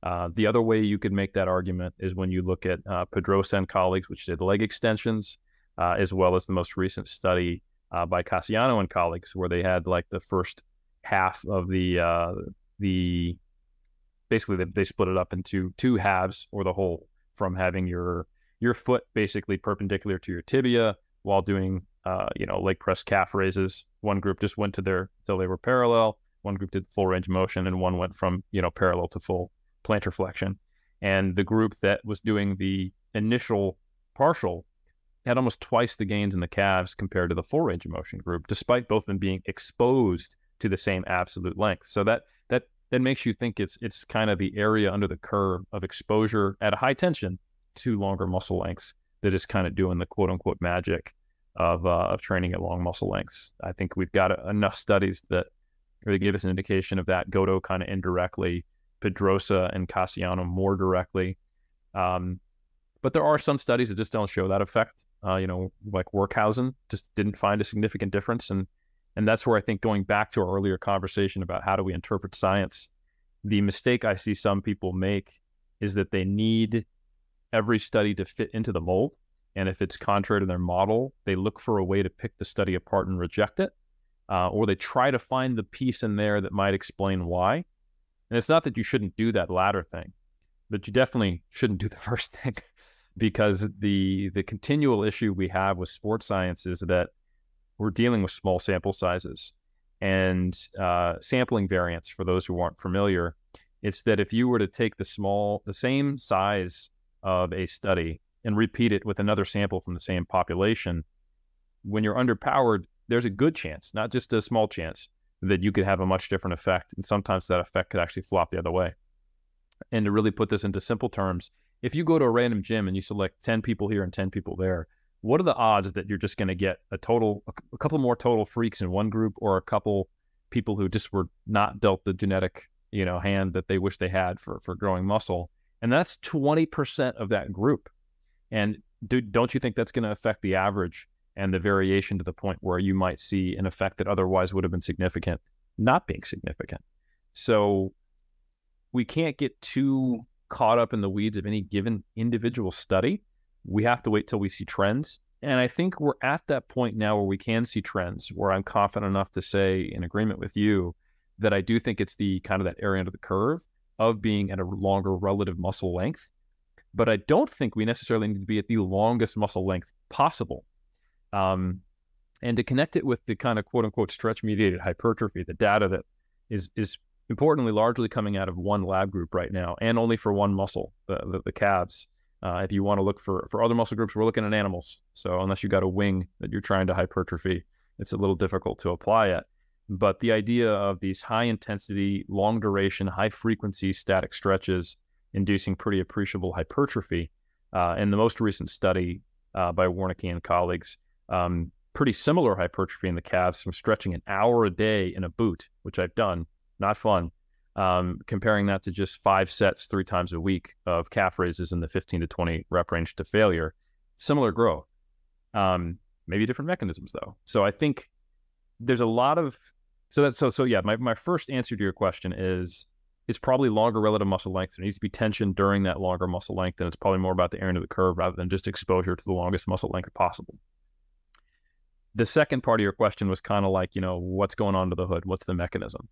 The other way you could make that argument is when you look at Pedrosa and colleagues, which did leg extensions, as well as the most recent study by Cassiano and colleagues, where they had like the first half of basically they split it up into two halves, or the whole, from having your foot basically perpendicular to your tibia while doing leg press calf raises. One group just went till they were parallel. One group did full range of motion, and one went from parallel to full plantar flexion. And the group that was doing the initial partial had almost twice the gains in the calves compared to the full range of motion group, despite both of them being exposed to the same absolute length. So that makes you think it's kind of the area under the curve of exposure at a high tension to longer muscle lengths that is kind of doing the quote unquote magic of training at long muscle lengths. I think we've got enough studies that really give us an indication of that. Goto kind of indirectly, Pedrosa and Cassiano more directly. But there are some studies that just don't show that effect. Like Workhausen just didn't find a significant difference. And that's where I think, going back to our earlier conversation about how do we interpret science, the mistake I see some people make is that they need every study to fit into the mold. And if it's contrary to their model, they look for a way to pick the study apart and reject it. Or they try to find the piece in there that might explain why. And it's not that you shouldn't do that latter thing, but you definitely shouldn't do the first thing. because the continual issue we have with sports science is that we're dealing with small sample sizes and sampling variance. For those who aren't familiar, it's that if you were to take the same size of a study and repeat it with another sample from the same population, when you're underpowered, there's a good chance, not just a small chance, that you could have a much different effect. And sometimes that effect could actually flop the other way. And to really put this into simple terms, if you go to a random gym and you select 10 people here and 10 people there, what are the odds that you're just going to get a couple more total freaks in one group, or a couple people who just were not dealt the genetic, hand that they wish they had for growing muscle? And that's 20% of that group. And don't you think that's going to affect the average and the variation to the point where you might see an effect that otherwise would have been significant not being significant? So we can't get too caught up in the weeds of any given individual study. We have to wait till we see trends. And I think we're at that point now where we can see trends, where I'm confident enough to say, in agreement with you, that I do think it's the kind of that area under the curve of being at a longer relative muscle length. But I don't think we necessarily need to be at the longest muscle length possible. And to connect it with the kind of quote unquote stretch mediated hypertrophy, the data that is importantly largely coming out of one lab group right now, and only for one muscle, the calves. If you want to look for other muscle groups, we're looking at animals. So unless you got a wing that you're trying to hypertrophy, it's a little difficult to apply it. But the idea of these high intensity, long duration, high frequency static stretches inducing pretty appreciable hypertrophy, in the most recent study by Warnke and colleagues, pretty similar hypertrophy in the calves from stretching an hour a day in a boot, which I've done, not fun. Comparing that to just 5 sets 3 times a week of calf raises in the 15 to 20 rep range to failure, similar growth. Maybe different mechanisms though. So I think there's a lot of, my first answer to your question is it's probably longer relative muscle length. There needs to be tension during that longer muscle length, and it's probably more about the area of the curve rather than just exposure to the longest muscle length possible. The second part of your question was kind of like, what's going on under the hood? What's the mechanism?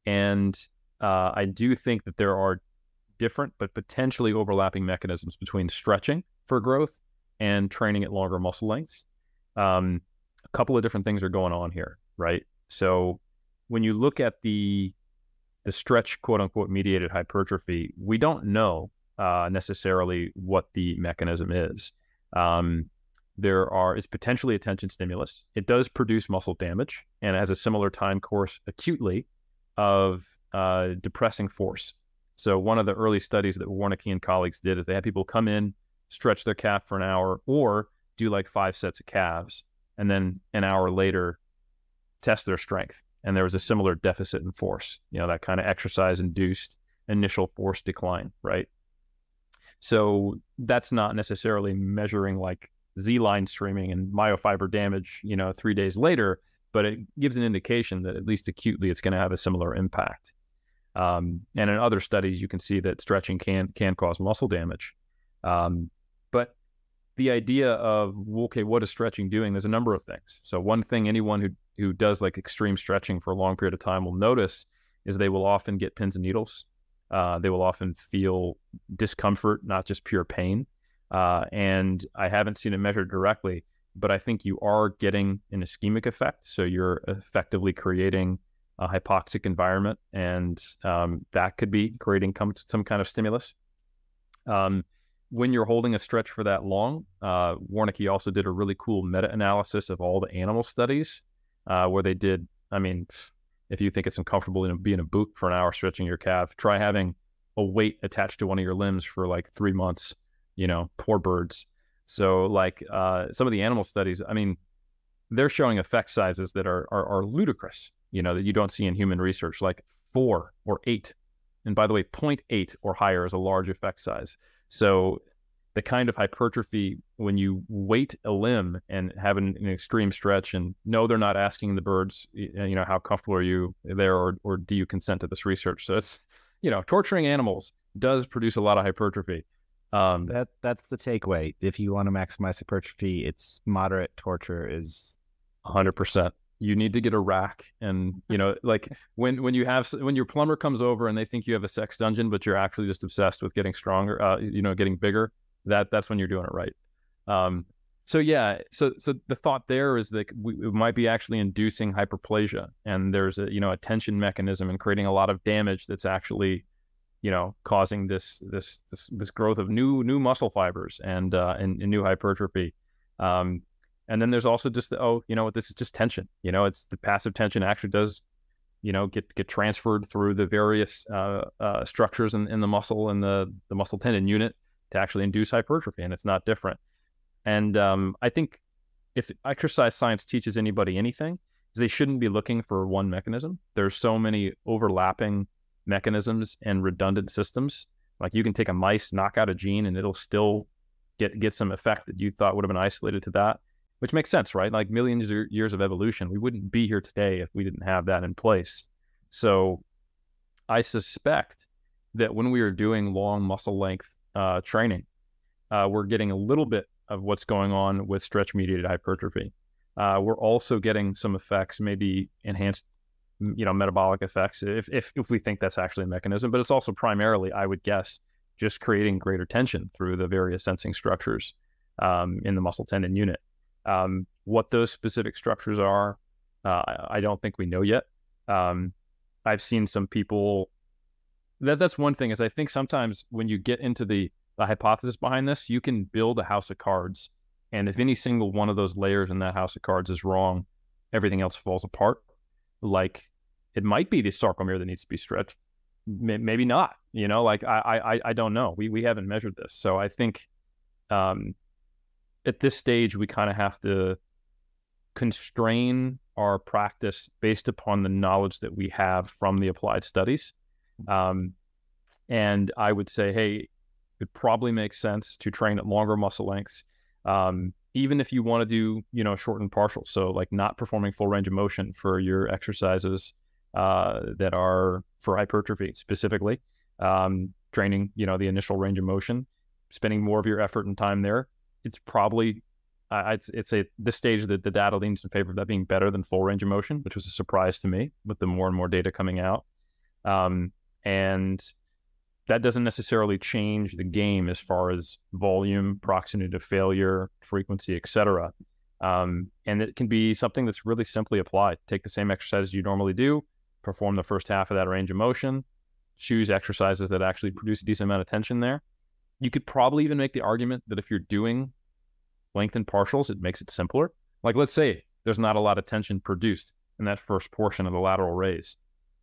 And I do think that there are different but potentially overlapping mechanisms between stretching for growth and training at longer muscle lengths. A couple of different things are going on here, right? So when you look at the stretch, quote unquote, mediated hypertrophy, we don't know necessarily what the mechanism is. It's potentially a tension stimulus. It does produce muscle damage and has a similar time course acutely of depressing force. So one of the early studies that Warnke and colleagues did is they had people come in, stretch their calf for an hour, or do like 5 sets of calves, and then an hour later test their strength. And there was a similar deficit in force, that kind of exercise-induced initial force decline, right? So that's not necessarily measuring like Z-line streaming and myofiber damage, 3 days later, but it gives an indication that at least acutely it's going to have a similar impact. And in other studies, you can see that stretching can cause muscle damage. But the idea of, okay, what is stretching doing? There's a number of things. So one thing anyone who does like extreme stretching for a long period of time will notice is they will often get pins and needles. They will often feel discomfort, not just pure pain. And I haven't seen it measured directly, but I think you are getting an ischemic effect. So you're effectively creating a hypoxic environment, and that could be creating some kind of stimulus. When you're holding a stretch for that long, Warnke also did a really cool meta-analysis of all the animal studies where they did, if you think it's uncomfortable to be in a boot for an hour stretching your calf, try having a weight attached to one of your limbs for like 3 months, poor birds. So like some of the animal studies, they're showing effect sizes that are ludicrous, that you don't see in human research, like 4 or 8. And by the way, 0.8 or higher is a large effect size. So the kind of hypertrophy when you weight a limb and have an extreme stretch, and no, they're not asking the birds, how comfortable are you there, or do you consent to this research? So it's, torturing animals does produce a lot of hypertrophy. That's the takeaway. If you want to maximize hypertrophy, it's moderate torture is 100%. You need to get a rack, and like when your plumber comes over and they think you have a sex dungeon, but you're actually just obsessed with getting stronger, getting bigger. that's when you're doing it right. So yeah, so the thought there is that we might be actually inducing hyperplasia, and there's a a tension mechanism and creating a lot of damage that's actually causing this growth of new muscle fibers and new hypertrophy. And then there's also just this is just tension. It's the passive tension actually does get transferred through the various structures in the muscle and the muscle tendon unit to actually induce hypertrophy, and it's not different. And I think if exercise science teaches anybody anything, is they shouldn't be looking for one mechanism. There's so many overlapping mechanisms and redundant systems. Like you can take a mice, knock out a gene, and it'll still get some effect that you thought would have been isolated to that, which makes sense, right? Like millions of years of evolution, we wouldn't be here today if we didn't have that in place. So I suspect that when we are doing long muscle length training, we're getting a little bit of what's going on with stretch-mediated hypertrophy. We're also getting some effects, maybe enhanced, metabolic effects, if we think that's actually a mechanism. But it's also primarily, I would guess, just creating greater tension through the various sensing structures in the muscle tendon unit. What those specific structures are, I don't think we know yet. I've seen some people. That's one thing, is I think sometimes when you get into the hypothesis behind this, you can build a house of cards, and if any single one of those layers in that house of cards is wrong, everything else falls apart. Like it might be the sarcomere that needs to be stretched, maybe not. I don't know. We haven't measured this, so I think at this stage we kind of have to constrain our practice based upon the knowledge that we have from the applied studies. And I would say, hey, it probably makes sense to train at longer muscle lengths, even if you want to do, shortened partials. So like not performing full range of motion for your exercises that are for hypertrophy specifically, training, the initial range of motion, spending more of your effort and time there. It's probably, it's at this stage that the data leans in favor of that being better than full range of motion, which was a surprise to me with the more and more data coming out. And that doesn't necessarily change the game as far as volume, proximity to failure, frequency, etc. And it can be something that's really simply applied. Take the same exercises you normally do, perform the first half of that range of motion, choose exercises that actually produce a decent amount of tension there. You could probably even make the argument that if you're doing lengthened partials, it makes it simpler. Like let's say there's not a lot of tension produced in that first portion of the lateral raise.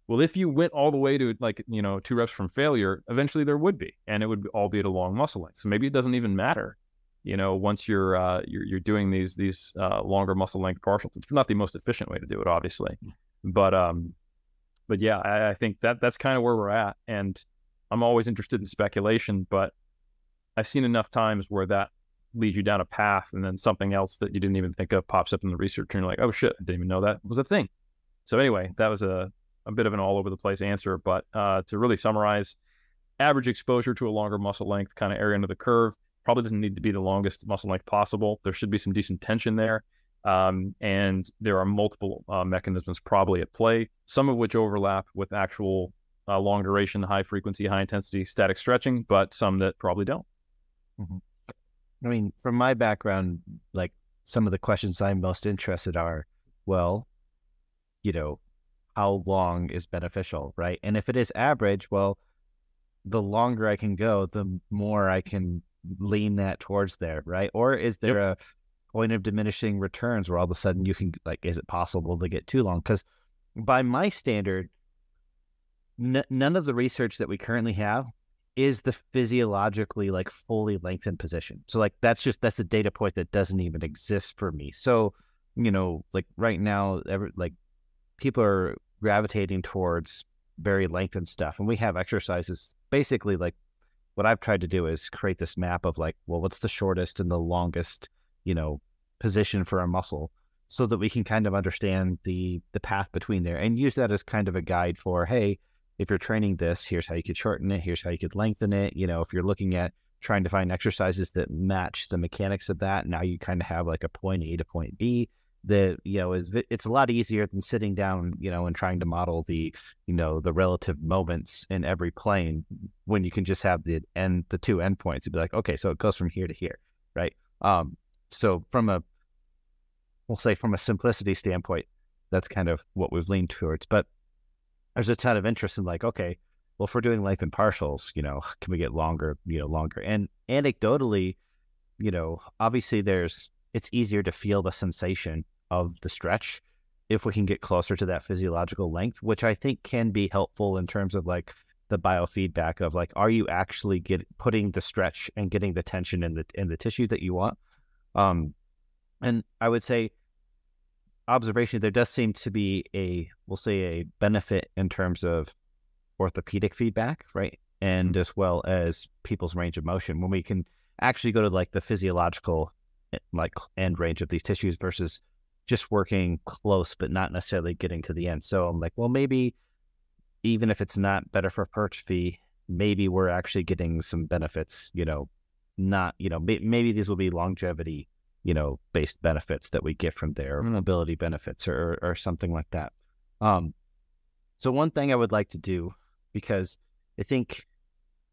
Well, if you went all the way to 2 reps from failure, eventually there would be, and it would all be at a long muscle length. So maybe it doesn't even matter, once you're doing these longer muscle length partials. It's not the most efficient way to do it, obviously, but yeah, I think that's kind of where we're at. And I'm always interested in speculation, but I've seen enough times where that leads you down a path, and then something else that you didn't even think of pops up in the research, and you're like, oh shit, I didn't even know that was a thing. So anyway, that was a bit of an all over the place answer, but to really summarize, average exposure to a longer muscle length kind of area under the curve probably doesn't need to be the longest muscle length possible. There should be some decent tension there. And there are multiple mechanisms probably at play, some of which overlap with actual long duration, high frequency, high intensity static stretching, but some that probably don't. Mm-hmm. I mean, from my background, like some of the questions I'm most interested are, well, how long is beneficial, right? And if it is average, well, the longer I can go, the more I can lean that towards there, right? Or is there a point of diminishing returns where all of a sudden you can, is it possible to get too long? Because by my standard, none of the research that we currently have is the physiologically fully lengthened position. So that's a data point that doesn't even exist for me. So, right now, people are gravitating towards very lengthened stuff. And we have exercises, basically what I've tried to do is create this map of what's the shortest and the longest, position for a muscle, so that we can kind of understand the path between there and use that as kind of a guide for, hey, if you're training this, here's how you could shorten it. Here's how you could lengthen it. If you're looking at trying to find exercises that match the mechanics of that, now you kind of have a point A to point B. that, it's a lot easier than sitting down, and trying to model the, the relative moments in every plane when you can just have the two endpoints and be like, okay, so it goes from here to here, right? So we'll say from a simplicity standpoint, that's kind of what we've leaned towards. But there's a ton of interest in like, okay, well, if we're doing lengthened partials, can we get longer, longer? And anecdotally, obviously it's easier to feel the sensation of the stretch if we can get closer to that physiological length, which I think can be helpful in terms of like the biofeedback of like, are you actually putting the stretch and getting the tension in the tissue that you want? And I would say observation, there does seem to be we'll say a benefit in terms of orthopedic feedback, right? And as well as people's range of motion when we can actually go to like the physiological like end range of these tissues versus just working close, but not necessarily getting to the end. So I'm like, well, maybe even if it's not better for hypertrophy, maybe we're actually getting some benefits, not, maybe these will be longevity, based benefits that we get from there, mobility benefits or something like that. So one thing I would like to do, because I think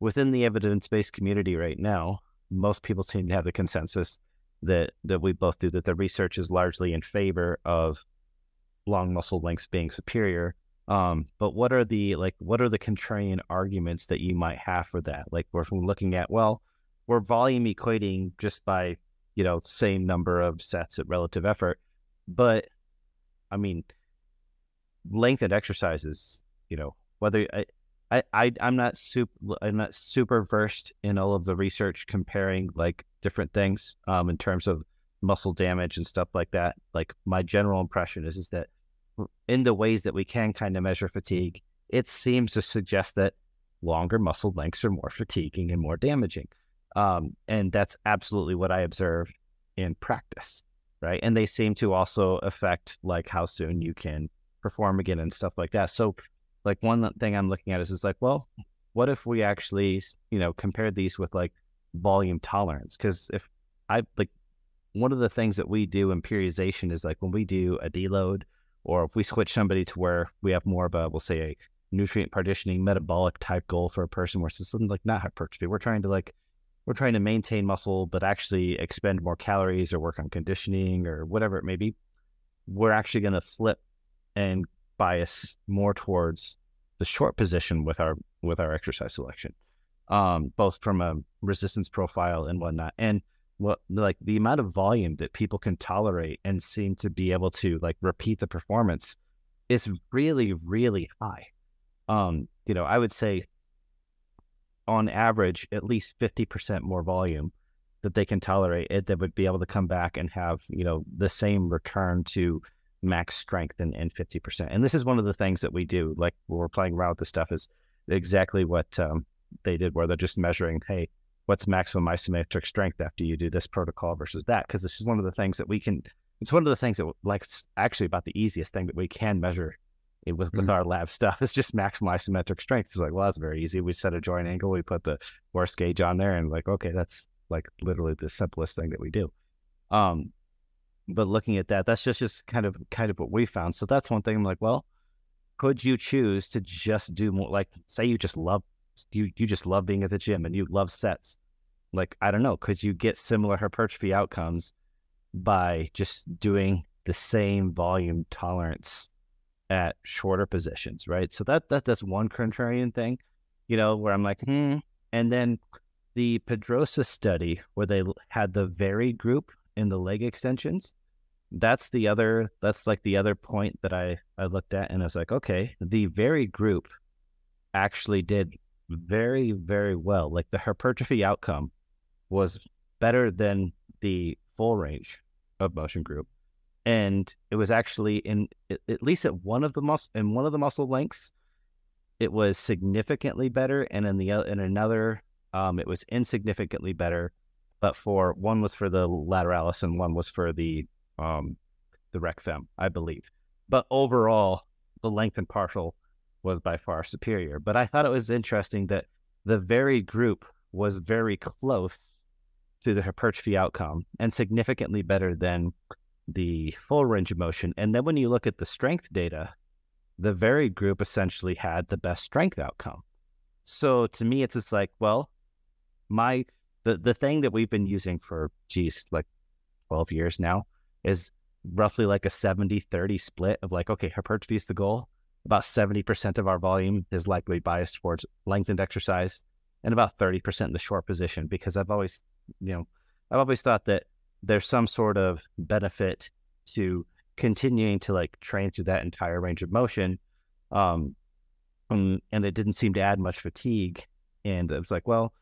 within the evidence-based community right now, most people seem to have the consensus that we both do, that the research is largely in favor of long muscle lengths being superior. But what are the contrarian arguments that you might have for that? Like we're looking at, well, we're volume equating just by, same number of sets at relative effort. But I mean, lengthened exercises, whether I'm not super versed in all of the research comparing like different things in terms of muscle damage and stuff like that. Like my general impression is that in the ways that we can kind of measure fatigue, it seems to suggest that longer muscle lengths are more fatiguing and more damaging. And that's absolutely what I observed in practice, right? And they seem to also affect like how soon you can perform again and stuff like that. So like one thing I'm looking at is like, well, what if we actually, compare these with like volume tolerance? Because if one of the things that we do in periodization is like when we do a deload, or if we switch somebody to where we have more of a, we'll say a nutrient partitioning metabolic type goal for a person where it's something like not hypertrophy. We're trying to maintain muscle, but actually expend more calories or work on conditioning or whatever it may be. We're actually going to flip and bias more towards the short position with our exercise selection, both from a resistance profile and whatnot. And like the amount of volume that people can tolerate and seem to be able to like repeat the performance is really, really high. I would say on average, at least 50% more volume that they can tolerate, that would be able to come back and have, the same return to max strength in 50%. And this is one of the things that we do, like when we're playing around with this stuff, is exactly what they did, where they're just measuring, hey, what's maximum isometric strength after you do this protocol versus that? Because this is one of the things that it's one of the things that like actually about the easiest thing that we can measure with our lab stuff is just maximum isometric strength. It's like, well, that's very easy. We set a joint angle, we put the worst gauge on there, and like, okay, that's like literally the simplest thing that we do. But looking at that, that's just kind of what we found. So that's one thing. I'm like, well, could you choose to just do more? Like, say you just love being at the gym and you love sets. Like, I don't know, could you get similar hypertrophy outcomes by just doing the same volume tolerance at shorter positions, right? So that's one contrarian thing, where I'm like, And then the Pedrosa study where they had the varied group in the leg extensions, that's like the other point that I looked at, and I was like, okay, the varied group actually did very, very well. Like the hypertrophy outcome was better than the full range of motion group. And it was actually at least at one of the muscle lengths, it was significantly better. And in another, it was insignificantly better, but one was for the lateralis and one was for the rec fem, I believe. But overall, the lengthened partial was by far superior. But I thought it was interesting that the varied group was very close to the hypertrophy outcome and significantly better than the full range of motion. And then when you look at the strength data, the varied group essentially had the best strength outcome. So to me, it's just like, well, the thing that we've been using for, like 12 years now is roughly like a 70-30 split of like, okay, hypertrophy is the goal. About 70% of our volume is likely biased towards lengthened exercise and about 30% in the short position, because I've always thought that there's some sort of benefit to continuing to like train through that entire range of motion. And it didn't seem to add much fatigue. And it was like, well,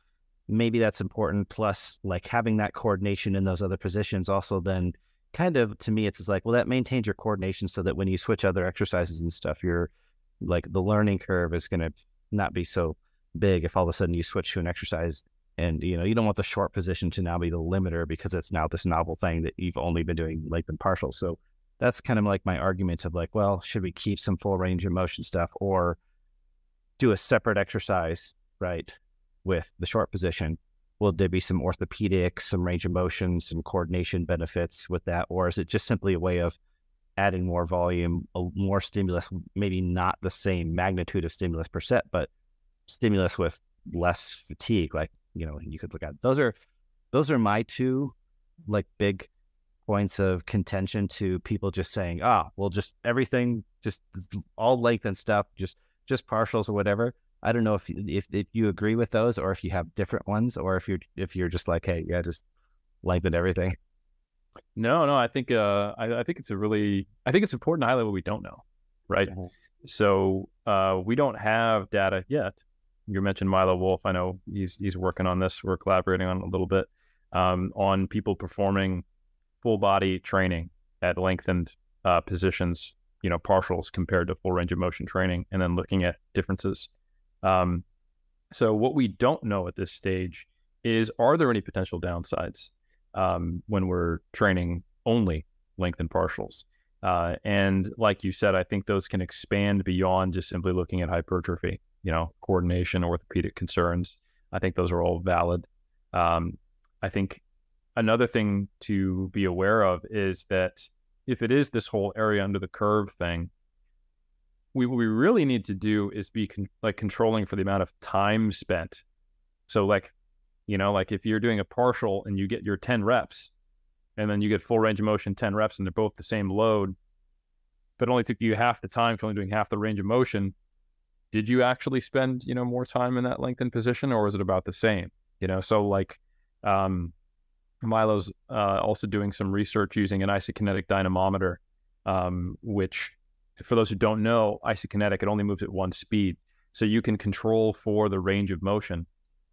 maybe that's important. Plus, like having that coordination in those other positions also then kind of, to me, it's just like, well, that maintains your coordination so that when you switch other exercises and stuff, you're like, the learning curve is going to not be so big if all of a sudden you switch to an exercise and, you know, you don't want the short position to now be the limiter because it's now this novel thing that you've only been doing lengthened partial. So that's kind of like my argument of like, well, should we keep some full range of motion stuff or do a separate exercise, right, with the short position? Will there be some orthopedic, some range of motion, some coordination benefits with that? Or is it just simply a way of adding more volume, more stimulus, maybe not the same magnitude of stimulus per set, but stimulus with less fatigue? Like, you know, you could look at those are my two like big points of contention to people just saying, well, just everything, just all lengthened stuff, just partials or whatever. I don't know if you agree with those, or if you have different ones, or if you're just like, hey, yeah, just lengthen everything. No, I think I think it's important to highlight what we don't know, right? Mm-hmm. So we don't have data yet. You mentioned Milo Wolf. I know he's working on this. We're collaborating on a little bit on people performing full body training at lengthened positions, you know, partials compared to full range of motion training, and then looking at differences. So what we don't know at this stage is, are there any potential downsides when we're training only lengthened partials? And like you said, I think those can expand beyond just simply looking at hypertrophy, you know, coordination, orthopedic concerns. I think those are all valid. I think another thing to be aware of is that if it is this whole area under the curve thing, what we really need to do is be controlling for the amount of time spent. So like, you know, like if you're doing a partial and you get your 10 reps and then you get full range of motion 10 reps and they're both the same load, but it only took you half the time for only doing half the range of motion, did you actually spend, you know, more time in that lengthened position, or was it about the same? You know, so like Milo's also doing some research using an isokinetic dynamometer, which, for those who don't know, isokinetic, it only moves at one speed. So you can control for the range of motion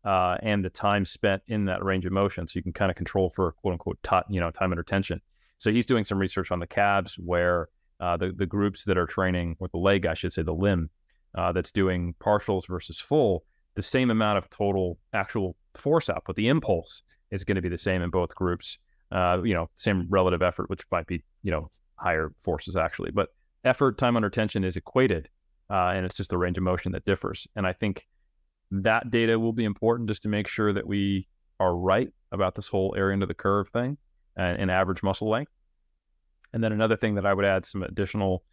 and the time spent in that range of motion. So you can kind of control for quote unquote, time under tension. So he's doing some research on the calves where the groups that are training, or the leg, I should say, the limb that's doing partials versus full, the same amount of total actual force output, the impulse is going to be the same in both groups, same relative effort, which might be, higher forces actually, but effort, time under tension is equated, and it's just the range of motion that differs. And I think that data will be important just to make sure that we are right about this whole area under the curve thing and average muscle length. And then another thing that I would add some additional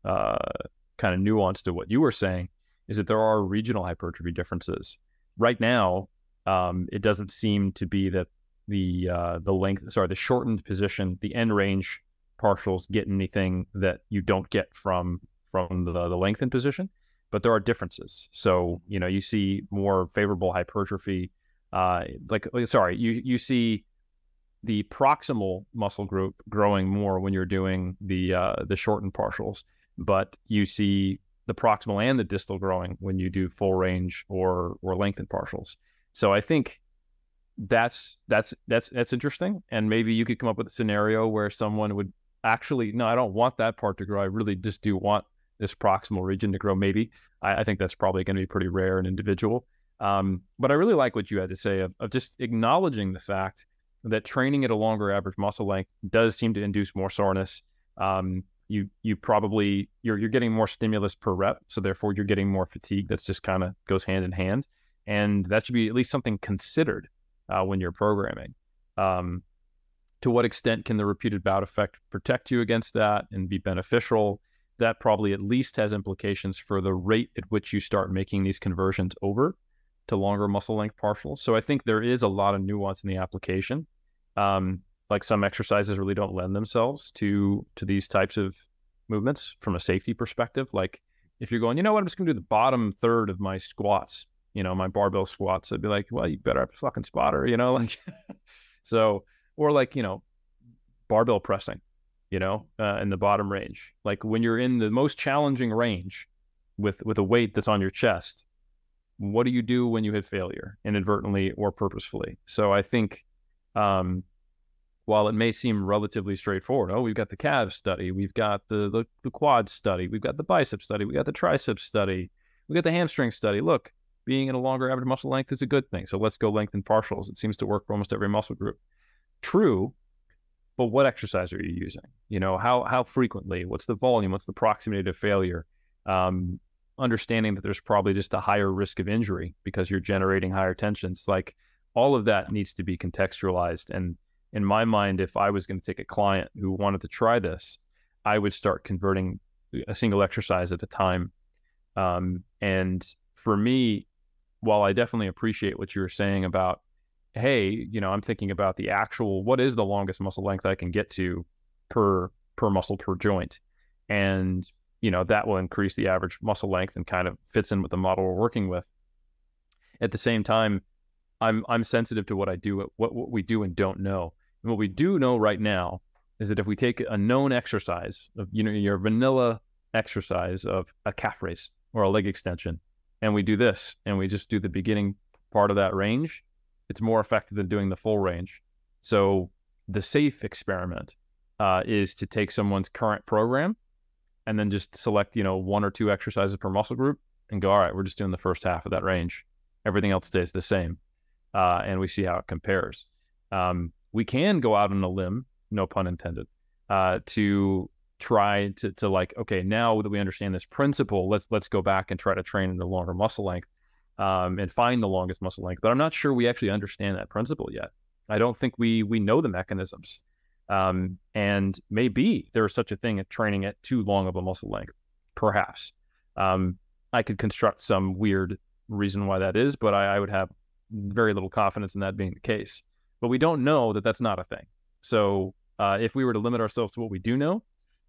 kind of nuance to what you were saying is that there are regional hypertrophy differences. Right now, it doesn't seem to be that the shortened position, the end range partials get anything that you don't get from the lengthened position, but there are differences. So, you see more favorable hypertrophy, you see the proximal muscle group growing more when you're doing the shortened partials, but you see the proximal and the distal growing when you do full range or lengthened partials. So I think that's interesting. And maybe you could come up with a scenario where someone would actually, no, I don't want that part to grow. I really just do want this proximal region to grow. Maybe I think that's probably going to be pretty rare and individual. But I really like what you had to say of just acknowledging the fact that training at a longer average muscle length does seem to induce more soreness. You're getting more stimulus per rep, so therefore you're getting more fatigue. That's just kind of goes hand in hand, and that should be at least something considered when you're programming. To what extent can the repeated bout effect protect you against that and be beneficial? That probably at least has implications for the rate at which you start making these conversions over to longer muscle length partials. So I think there is a lot of nuance in the application. Like some exercises really don't lend themselves to these types of movements from a safety perspective. Like if you're going, you know what, I'm just gonna do the bottom third of my squats, my barbell squats, I'd be like, well, you better have a fucking spotter, like, so, or like, barbell pressing, in the bottom range. Like when you're in the most challenging range with a weight that's on your chest, what do you do when you hit failure, inadvertently or purposefully? So I think, while it may seem relatively straightforward, we've got the calves study, we've got the quad study, we've got the bicep study, we got the tricep study, we got the hamstring study. Look, being in a longer average muscle length is a good thing. So let's go lengthen partials. It seems to work for almost every muscle group. True, but what exercise are you using? How frequently? What's the volume? What's the proximity to failure? Understanding that there's probably just a higher risk of injury because you're generating higher tensions. Like all of that needs to be contextualized. And in my mind, if I was going to take a client who wanted to try this, I would start converting a single exercise at a time. And for me, while I definitely appreciate what you were saying about, hey, I'm thinking about the actual, what is the longest muscle length I can get to per muscle, per joint? And, that will increase the average muscle length and kind of fits in with the model we're working with. At the same time, I'm sensitive to what I do, what we do and don't know. And what we do know right now is that if we take a known exercise of, your vanilla exercise of a calf raise or a leg extension, and we do this, and we just do the beginning part of that range, it's more effective than doing the full range. So the safe experiment is to take someone's current program and then just select, one or two exercises per muscle group and go, all right, we're just doing the first half of that range. Everything else stays the same. And we see how it compares. We can go out on a limb, no pun intended, to try to like, okay, now that we understand this principle, let's go back and try to train in the longer muscle length and find the longest muscle length. But I'm not sure we actually understand that principle yet. I don't think we know the mechanisms. And maybe there is such a thing as training at too long of a muscle length, perhaps. I could construct some weird reason why that is, but I would have very little confidence in that being the case. But we don't know that that's not a thing. So if we were to limit ourselves to what we do know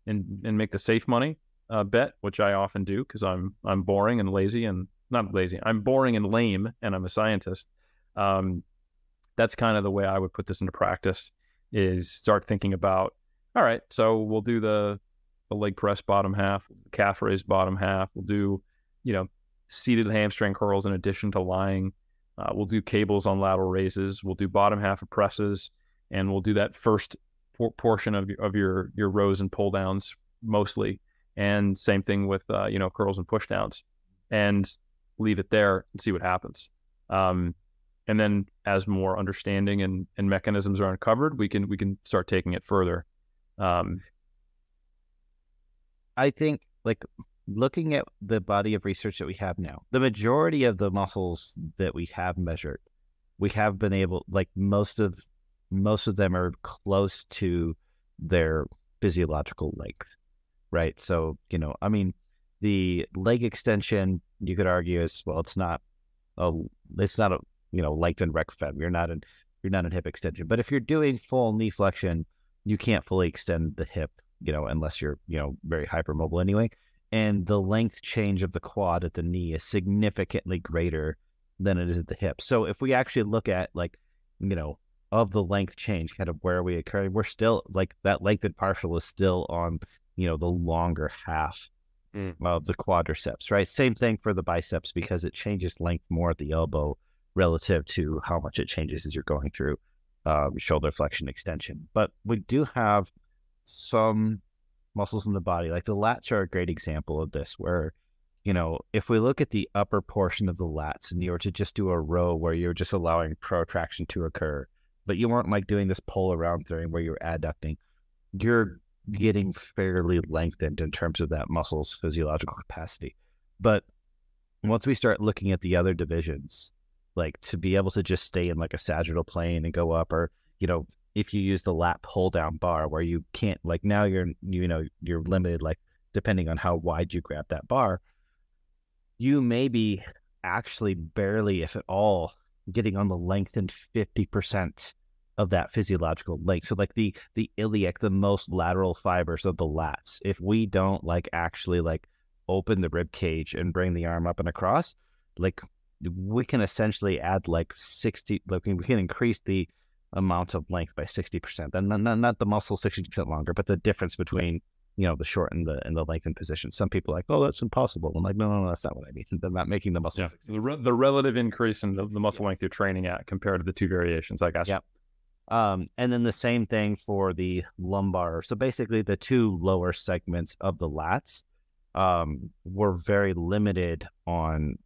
and make the safe money bet, which I often do because I'm boring and lazy and not lazy, I'm boring and lame and I'm a scientist. That's kind of the way I would put this into practice, is start thinking about, all right, so we'll do the leg press bottom half, calf raise bottom half. We'll do, seated hamstring curls in addition to lying. We'll do cables on lateral raises. We'll do bottom half of presses, and we'll do that first portion of your rows and pull downs mostly. And same thing with, curls and push downs, and leave it there and see what happens. And then as more understanding and mechanisms are uncovered, we can start taking it further. I think, like, looking at the body of research that we have now, the majority of the muscles that we have measured, we have been able, like, most of them are close to their physiological length, right? So, the leg extension, you could argue is, well, it's not a lengthened rec fem. You're not in hip extension. But if you're doing full knee flexion, you can't fully extend the hip, unless you're, very hypermobile anyway. And the length change of the quad at the knee is significantly greater than it is at the hip. So if we actually look at, like, of the length change, kind of where we occur, we're still, like, that lengthened partial is still on, the longer half of the quadriceps, right? Same thing for the biceps, because it changes length more at the elbow relative to how much it changes as you're going through shoulder flexion extension. But we do have some muscles in the body, like the lats are a great example of this, where, if we look at the upper portion of the lats and you were to just do a row where you're just allowing protraction to occur, but you weren't like doing this pull around thing where you're adducting, you're getting fairly lengthened in terms of that muscle's physiological capacity. But once we start looking at the other divisions, like to be able to just stay in like a sagittal plane and go up, or, if you use the lat pull down bar where you can't, like now you're limited, like depending on how wide you grab that bar, you may be actually barely, if at all, getting on the lengthened 50% of that physiological length. So like the iliac, the most lateral fibers of the lats, if we don't like actually like open the rib cage and bring the arm up and across, like we can essentially add like 60, like we can increase the amount of length by 60%. And not the muscle 60% longer, but the difference between, the short and the lengthened position. Some people are like, oh, that's impossible. I'm like, no, that's not what I mean. They're not making the muscle. Yeah. The relative increase in the muscle length you're training at compared to the two variations, I guess. Yep. And then the same thing for the lumbar. So basically the two lower segments of the lats were very limited on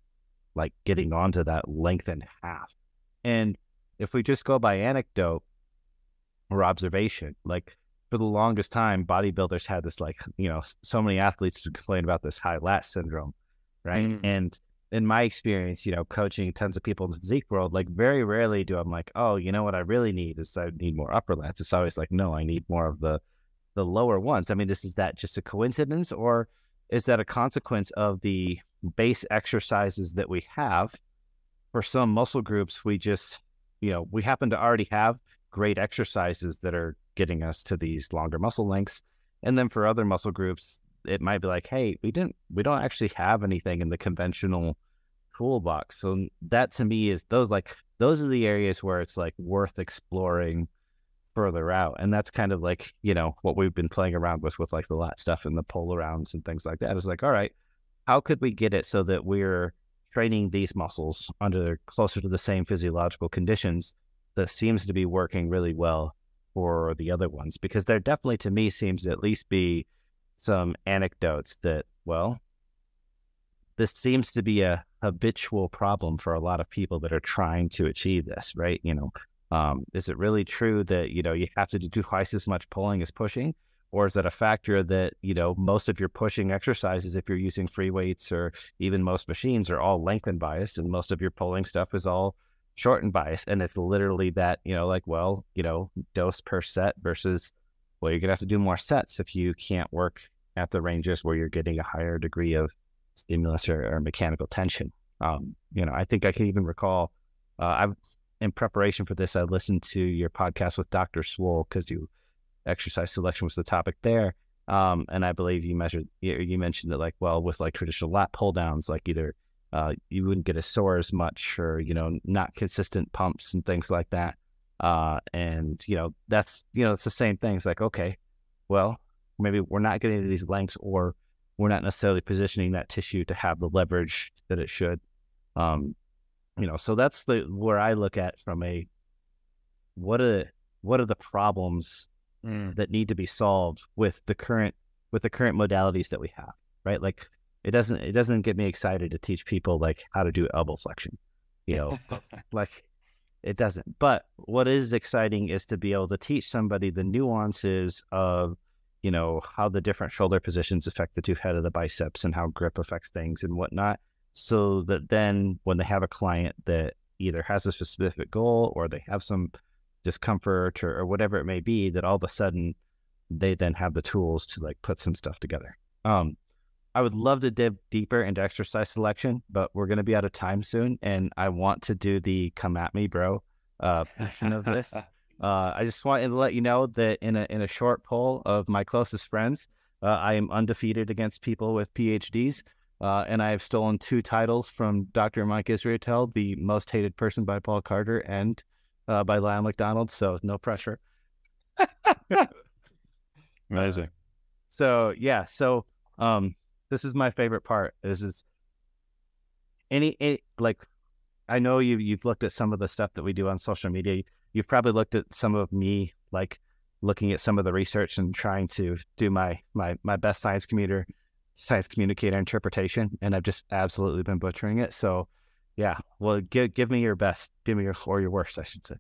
like getting onto that lengthened half. And if we just go by anecdote or observation, like for the longest time, bodybuilders had this like, so many athletes complain about this high lat syndrome, right? Mm. And in my experience, coaching tons of people in the physique world, like very rarely do I'm like, oh, what I really need is I need more upper lats. It's always like, no, I need more of the lower ones. I mean, is that just a coincidence, or is that a consequence of the base exercises that we have? For some muscle groups, we just, we happen to already have great exercises that are getting us to these longer muscle lengths. And then for other muscle groups, it might be like, hey, we don't actually have anything in the conventional toolbox. So that to me is those are the areas where it's like worth exploring further out. And that's kind of like, what we've been playing around with like the lat stuff and the pull arounds and things like that. It's like, all right, how could we get it so that we're training these muscles under closer to the same physiological conditions that seems to be working really well for the other ones? Because there definitely, to me, seems to at least be some anecdotes that, well, this seems to be a habitual problem for a lot of people that are trying to achieve this, right? Is it really true that, you have to do twice as much pulling as pushing? Or is that a factor that, most of your pushing exercises, if you're using free weights or even most machines, are all lengthened biased, and most of your pulling stuff is all shortened biased? And it's literally that, dose per set versus, well, you're going to have to do more sets if you can't work at the ranges where you're getting a higher degree of stimulus or mechanical tension. I think I can even recall, in preparation for this, I listened to your podcast with Dr. Swoll, because exercise selection was the topic there. And I believe you mentioned that, like, well, with like traditional lat pull downs, like either you wouldn't get as sore as much, or, not consistent pumps and things like that. And, that's, it's the same thing. It's like, okay, well, maybe we're not getting to these lengths, or we're not necessarily positioning that tissue to have the leverage that it should. So that's where I look at from what are the problems that need to be solved with the current modalities that we have, right? Like it doesn't get me excited to teach people like how to do elbow flexion, like it doesn't. But what is exciting is to be able to teach somebody the nuances of, how the different shoulder positions affect the two head of the biceps and how grip affects things and whatnot. So that then when they have a client that either has a specific goal or they have some discomfort or whatever it may be, that all of a sudden they then have the tools to like put some stuff together. I would love to dive deeper into exercise selection, but we're going to be out of time soon. And I want to do the come at me, bro, portion of this. I just wanted to let you know that in a short poll of my closest friends, I am undefeated against people with PhDs. And I have stolen 2 titles from Dr. Mike Israetel, the most hated person by Paul Carter, and by Lyle McDonald. So no pressure. Amazing. So yeah. So this is my favorite part. This is like, I know you've looked at some of the stuff that we do on social media. You've probably looked at some of me, like looking at some of the research and trying to do my best science communicator interpretation, and I've just absolutely been butchering it. So yeah, well, give me your best, or your worst, I should say.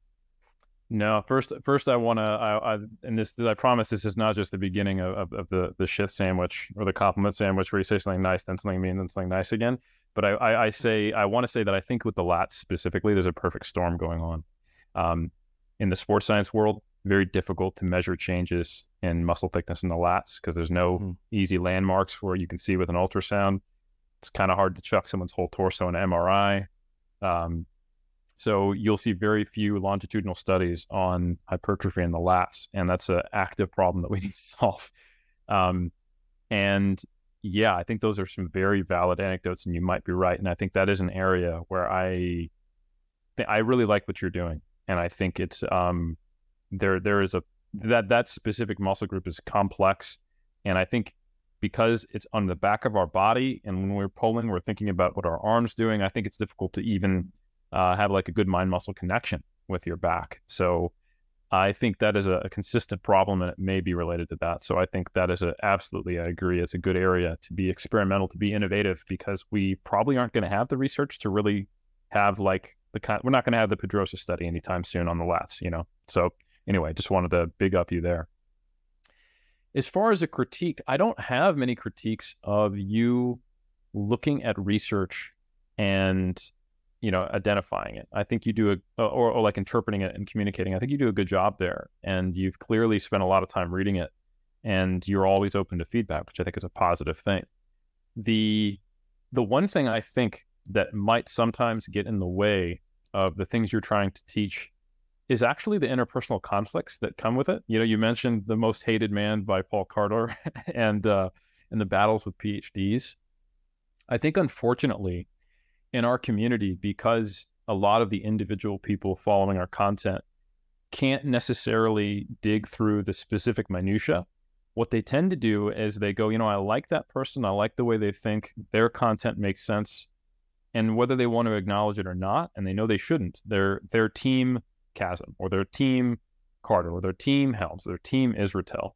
No, first I want to, and this, I promise this is not just the beginning of the shit sandwich or the compliment sandwich where you say something nice, then something mean, then something nice again. But I want to say that I think with the lats specifically, there's a perfect storm going on. In the sports science world, very difficult to measure changes in muscle thickness in the lats because there's no easy landmarks where you can see with an ultrasound. It's kind of hard to chuck someone's whole torso in an MRI. So you'll see very few longitudinal studies on hypertrophy in the lats, and that's an active problem that we need to solve. And yeah, I think those are some very valid anecdotes, and you might be right. And I think that is an area where I really like what you're doing, and I think it's there is that specific muscle group is complex, and I think because it's on the back of our body, and when we're pulling, we're thinking about what our arm's doing. I think it's difficult to even have like a good mind muscle connection with your back. So I think that is a consistent problem, and it may be related to that. So I think that is absolutely, I agree, it's a good area to be experimental, to be innovative, because we probably aren't going to have the research to really have like we're not going to have the Pedrosa study anytime soon on the lats, you know? So anyway, just wanted to big up you there. As far as a critique, I don't have many critiques of you looking at research and, you know, identifying it. I think you do or like interpreting it and communicating. I think you do a good job there, and you've clearly spent a lot of time reading it, and you're always open to feedback, which I think is a positive thing. The one thing I think that might sometimes get in the way of the things you're trying to teach is actually the interpersonal conflicts that come with it. You know, you mentioned The Most Hated Man by Paul Carter and the battles with PhDs. I think, unfortunately, in our community, because a lot of the individual people following our content can't necessarily dig through the specific minutia, what they tend to do is they go, you know, I like that person, I like the way they think, their content makes sense, and whether they want to acknowledge it or not, and they know they shouldn't, their team Kassem, or their team Carter, or their team Helms, their team Israetel.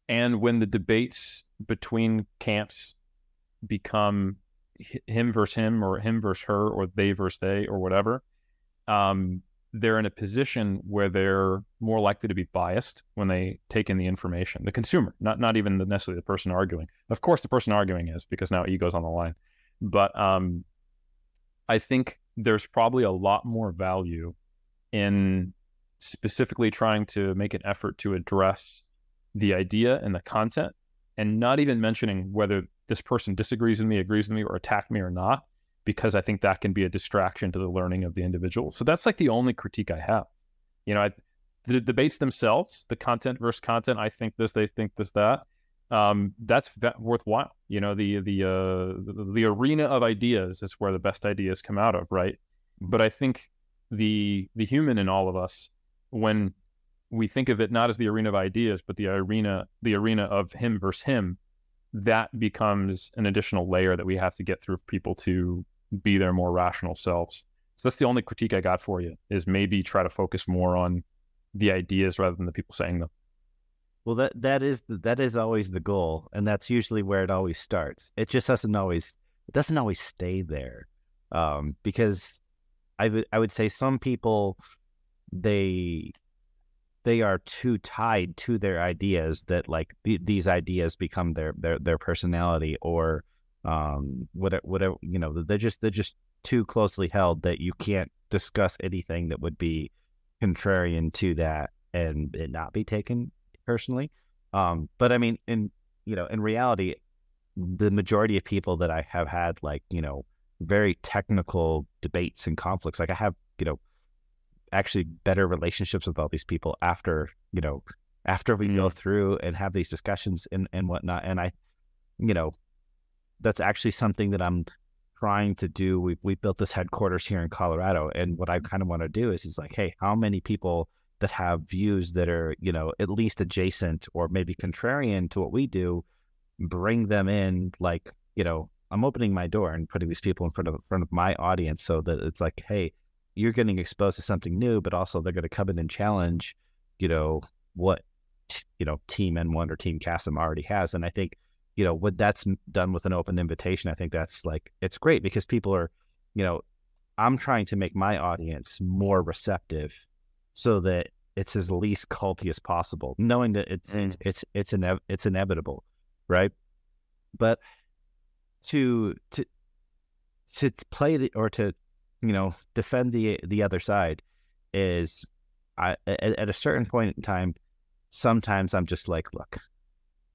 And when the debates between camps become him versus him, or him versus her, or they versus they, or whatever, they're in a position where they're more likely to be biased when they take in the information. The consumer, not even necessarily the person arguing. Of course, the person arguing is, because now ego's on the line. But I think there's probably a lot more value in specifically trying to make an effort to address the idea and the content, and not even mentioning whether this person disagrees with me, agrees with me, or attacked me or not, because I think that can be a distraction to the learning of the individual. So that's like the only critique I have. You know, the debates themselves, the content versus content, I think this, they think this, that, that's worthwhile. You know, the arena of ideas is where the best ideas come out of, right? But I think the human in all of us, when we think of it not as the arena of ideas, but the arena of him versus him, that becomes an additional layer that we have to get through for people to be their more rational selves. So that's the only critique I got for you, is maybe try to focus more on the ideas rather than the people saying them. Well, that is always the goal, and that's usually where it always starts. It just doesn't always stay there, because I would say some people, they are too tied to their ideas that like these ideas become their personality, or whatever, you know, they're just too closely held that you can't discuss anything that would be contrarian to that and it not be taken personally. But I mean, in reality, the majority of people that I have had, like, you know, very technical debates and conflicts, like I have, you know, actually better relationships with all these people after we go through and have these discussions and whatnot. And I, you know, that's actually something that I'm trying to do. We built this headquarters here in Colorado, and what I kind of want to do is like, hey, how many people that have views that are, you know, at least adjacent or maybe contrarian to what we do, bring them in. Like, you know, I'm opening my door and putting these people in front of my audience, so that it's like, hey, you're getting exposed to something new, but also they're going to come in and challenge, you know, what, you know, Team N1 or Team Kassem already has. And I think, you know, when that's done with an open invitation, I think that's like, it's great, because people are, you know, I'm trying to make my audience more receptive so that it's as least culty as possible, knowing that it's inevitable, right? But to play or to, you know, defend the other side is, at a certain point in time, sometimes I'm just like, look,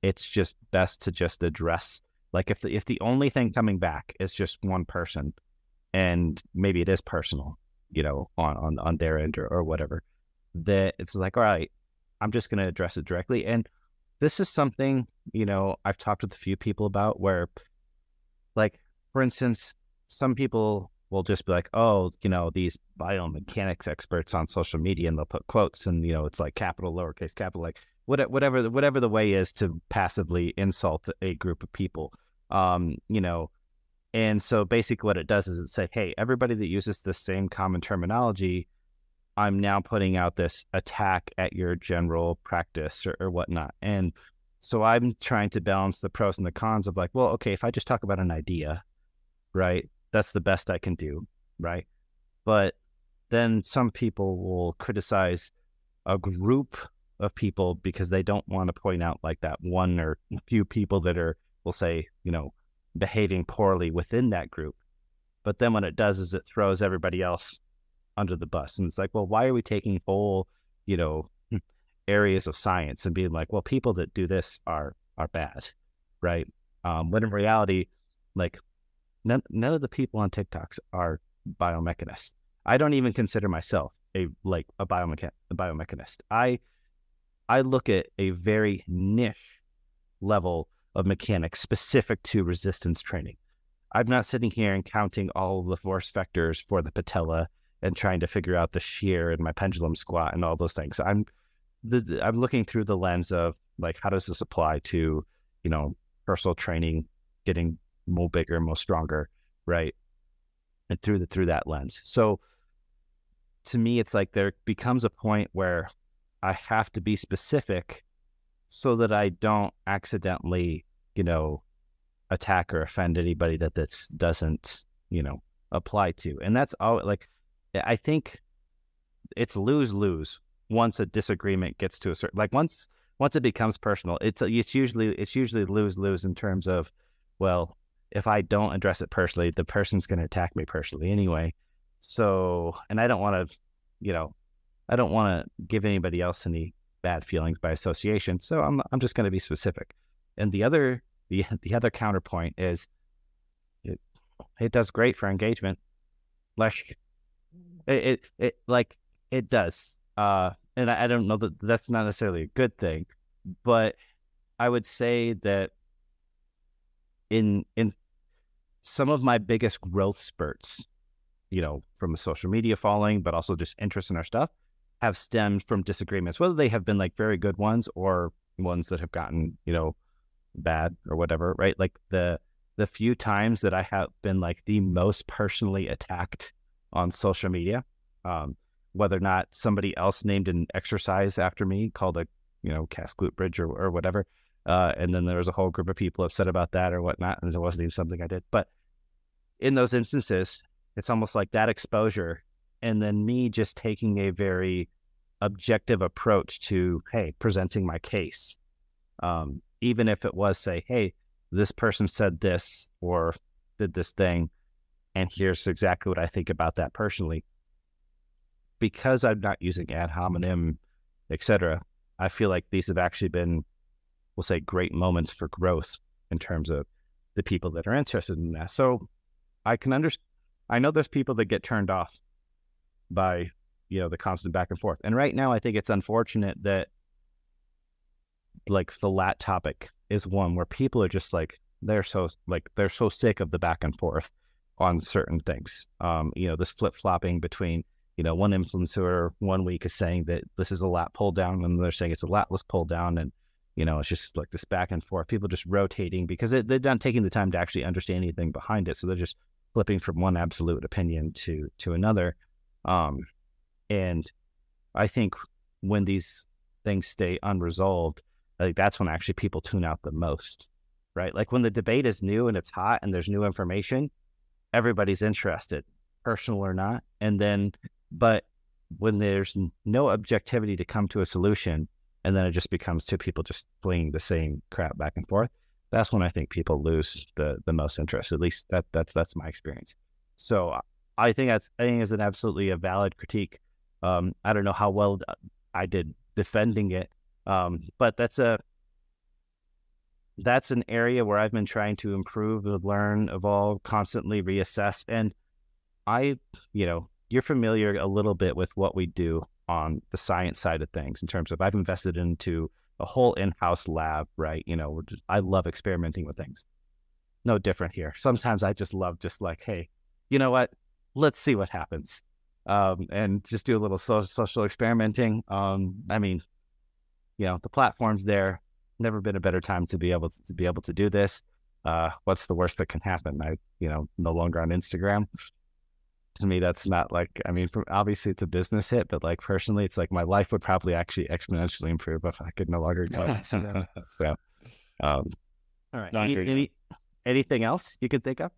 it's just best to just address, like if the only thing coming back is just one person, and maybe it is personal, on their end or whatever, that it's like, all right, I'm just going to address it directly. And this is something, I've talked with a few people about where, like, for instance, some people will just be like, oh, these biomechanics experts on social media, and they'll put quotes and, it's like capital, lowercase capital, like whatever the way is to passively insult a group of people, And so basically what it does is it say, hey, everybody that uses the same common terminology, I'm now putting out this attack at your general practice or whatnot. And so I'm trying to balance the pros and the cons of like, well, okay, if I just talk about an idea, right, that's the best I can do, right? But then some people will criticize a group of people because they don't want to point out like that one or a few people that will say, behaving poorly within that group. But then what it does is it throws everybody else under the bus. And it's like, well, why are we taking whole, areas of science and being like, well, people that do this are bad, right? When in reality, like none of the people on TikToks are biomechanists. I don't even consider myself a biomechanist. I look at a very niche level of mechanics specific to resistance training. I'm not sitting here and counting all of the force vectors for the patella and trying to figure out the shear and my pendulum squat and all those things. I'm looking through the lens of like, how does this apply to, personal training, getting more bigger, more stronger, right? And through that lens. So to me, it's like there becomes a point where I have to be specific so that I don't accidentally, attack or offend anybody that doesn't, apply to. And that's all. Like, I think it's lose-lose once a disagreement gets to a certain, like once it becomes personal, it's usually lose-lose in terms of, well, if I don't address it personally, the person's going to attack me personally anyway. So, and I don't want to give anybody else any bad feelings by association. So I'm just going to be specific. And the other counterpoint is it does great for engagement. Like it does. And I don't know that that's not necessarily a good thing, but I would say that in some of my biggest growth spurts, from a social media following, but also just interest in our stuff, have stemmed from disagreements, whether they have been like very good ones or ones that have gotten, bad or whatever, right? Like the few times that I have been like the most personally attacked on social media, whether or not somebody else named an exercise after me called a, Cass glute bridge or whatever. And then there was a whole group of people upset about that or whatnot. And it wasn't even something I did. But in those instances, it's almost like that exposure and then me just taking a very objective approach to, hey, presenting my case. Even if it was say, hey, this person said this or did this thing, and here's exactly what I think about that personally. Because I'm not using ad hominem, etc., I feel like these have actually been, we'll say, great moments for growth in terms of the people that are interested in that. So I know there's people that get turned off by, the constant back and forth. And right now, I think it's unfortunate that like the lat topic is one where people are just like, they're so sick of the back and forth on certain things. This flip-flopping between, one influencer 1 week is saying that this is a lat pull down and they're saying it's a latless pull down. And, it's just like this back and forth, people just rotating because they're not taking the time to actually understand anything behind it. So they're just flipping from one absolute opinion to another. And I think when these things stay unresolved, I think that's when actually people tune out the most, right? Like when the debate is new and it's hot and there's new information, everybody's interested, personal or not. And then, but when there's no objectivity to come to a solution, and then it just becomes two people just flinging the same crap back and forth, that's when I think people lose the most interest. At least that's my experience. So I think it's an absolutely a valid critique I don't know how well I did defending it, but that's an area where I've been trying to improve, learn, evolve, constantly reassess. And you're familiar a little bit with what we do on the science side of things in terms of I've invested into a whole in-house lab, right? I love experimenting with things. No different here. Sometimes I just love hey, you know what? Let's see what happens. And just do a little social experimenting. The platform's there. Never been a better time to be able to do this. What's the worst that can happen? No longer on Instagram. To me, that's not obviously it's a business hit, but personally, it's my life would probably actually exponentially improve if I could no longer go on Instagram. So, all right. Anything else you could think of?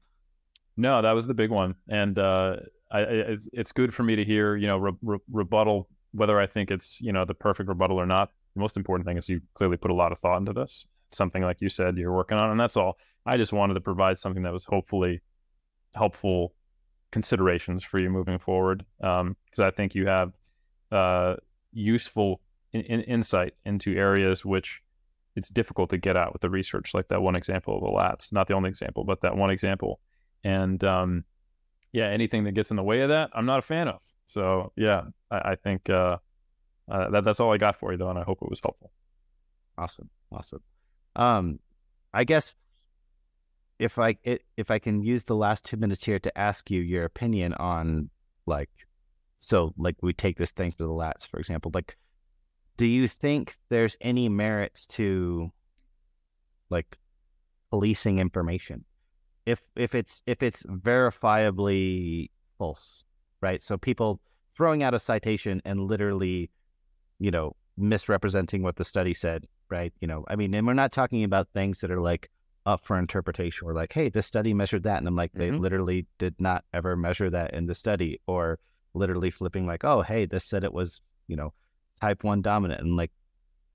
No, that was the big one. And it's good for me to hear, rebuttal, whether I think it's, the perfect rebuttal or not. The most important thing is you clearly put a lot of thought into this. Something like you said you're working on, and that's all. I just wanted to provide something that was hopefully helpful considerations for you moving forward, because I think you have useful insight into areas which it's difficult to get at with the research, like that one example of the lats. Not the only example, but that one example. And anything that gets in the way of that, I'm not a fan of. So I think that's all I got for you, though, and I hope it was helpful. Awesome. I guess if I can use the last 2 minutes here to ask you your opinion on we take this thing for the lats, for example, do you think there's any merits to policing information if it's verifiably false, right? So people throwing out a citation and literally, misrepresenting what the study said, right? And we're not talking about things that are up for interpretation or hey, this study measured that. And I'm they literally did not ever measure that in the study, or literally flipping oh, hey, this said it was, type 1 dominant. And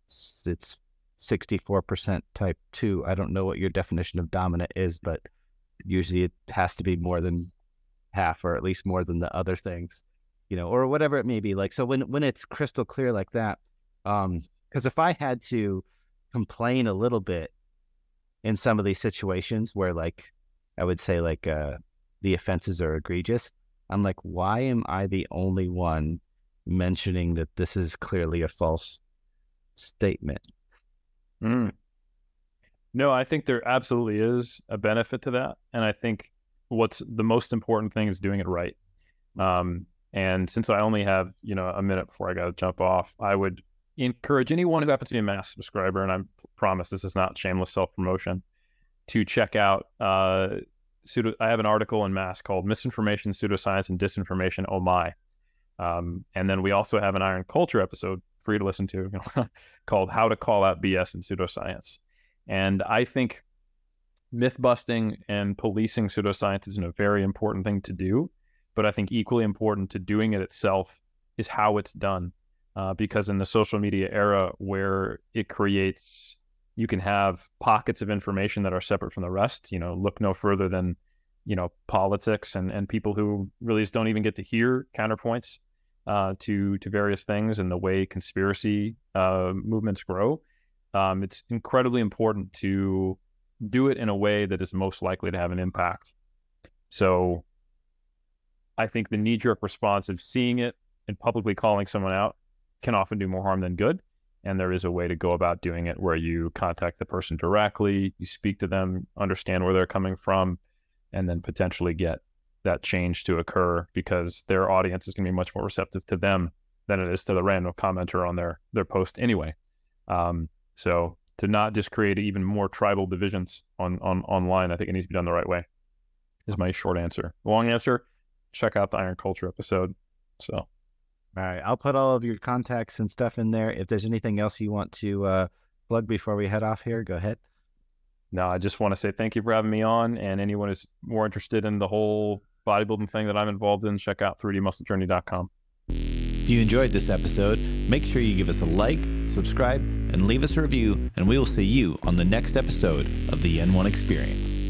it's 64% type 2. I don't know what your definition of dominant is, but usually it has to be more than half, or at least more than the other things, or whatever it may be. So when it's crystal clear like that, because if I had to complain a little bit in some of these situations where I would say the offenses are egregious, I'm why am I the only one mentioning that this is clearly a false statement? No, I think there absolutely is a benefit to that. And I think what's the most important thing is doing it right. And since I only have, a minute before I got to jump off, I would encourage anyone who happens to be a Mass subscriber, and I promise this is not shameless self-promotion, to check out I have an article in Mass called Misinformation, Pseudoscience, and Disinformation, Oh My. And then we also have an Iron Culture episode for you to listen to called How to Call Out BS and Pseudoscience. And I think myth-busting and policing pseudoscience is a very important thing to do, but I think equally important to doing it itself is how it's done. Because in the social media era where you can have pockets of information that are separate from the rest, look no further than, politics and people who really just don't even get to hear counterpoints to various things and the way conspiracy movements grow. It's incredibly important to do it in a way that is most likely to have an impact. So I think the knee-jerk response of seeing it and publicly calling someone out can often do more harm than good. And there is a way to go about doing it where you contact the person directly, you speak to them, understand where they're coming from, and then potentially get that change to occur, because their audience is going to be much more receptive to them than it is to the random commenter on their post anyway. So to not just create even more tribal divisions online, I think it needs to be done the right way, is my short answer. Long answer, check out the Iron Culture episode. So. All right. I'll put all of your contacts and stuff in there. If there's anything else you want to plug before we head off here, go ahead. No, I just want to say thank you for having me on. And anyone who's more interested in the whole bodybuilding thing that I'm involved in, check out 3dmusclejourney.com. If you enjoyed this episode, make sure you give us a like, subscribe, and leave us a review, and we will see you on the next episode of the N1 Experience.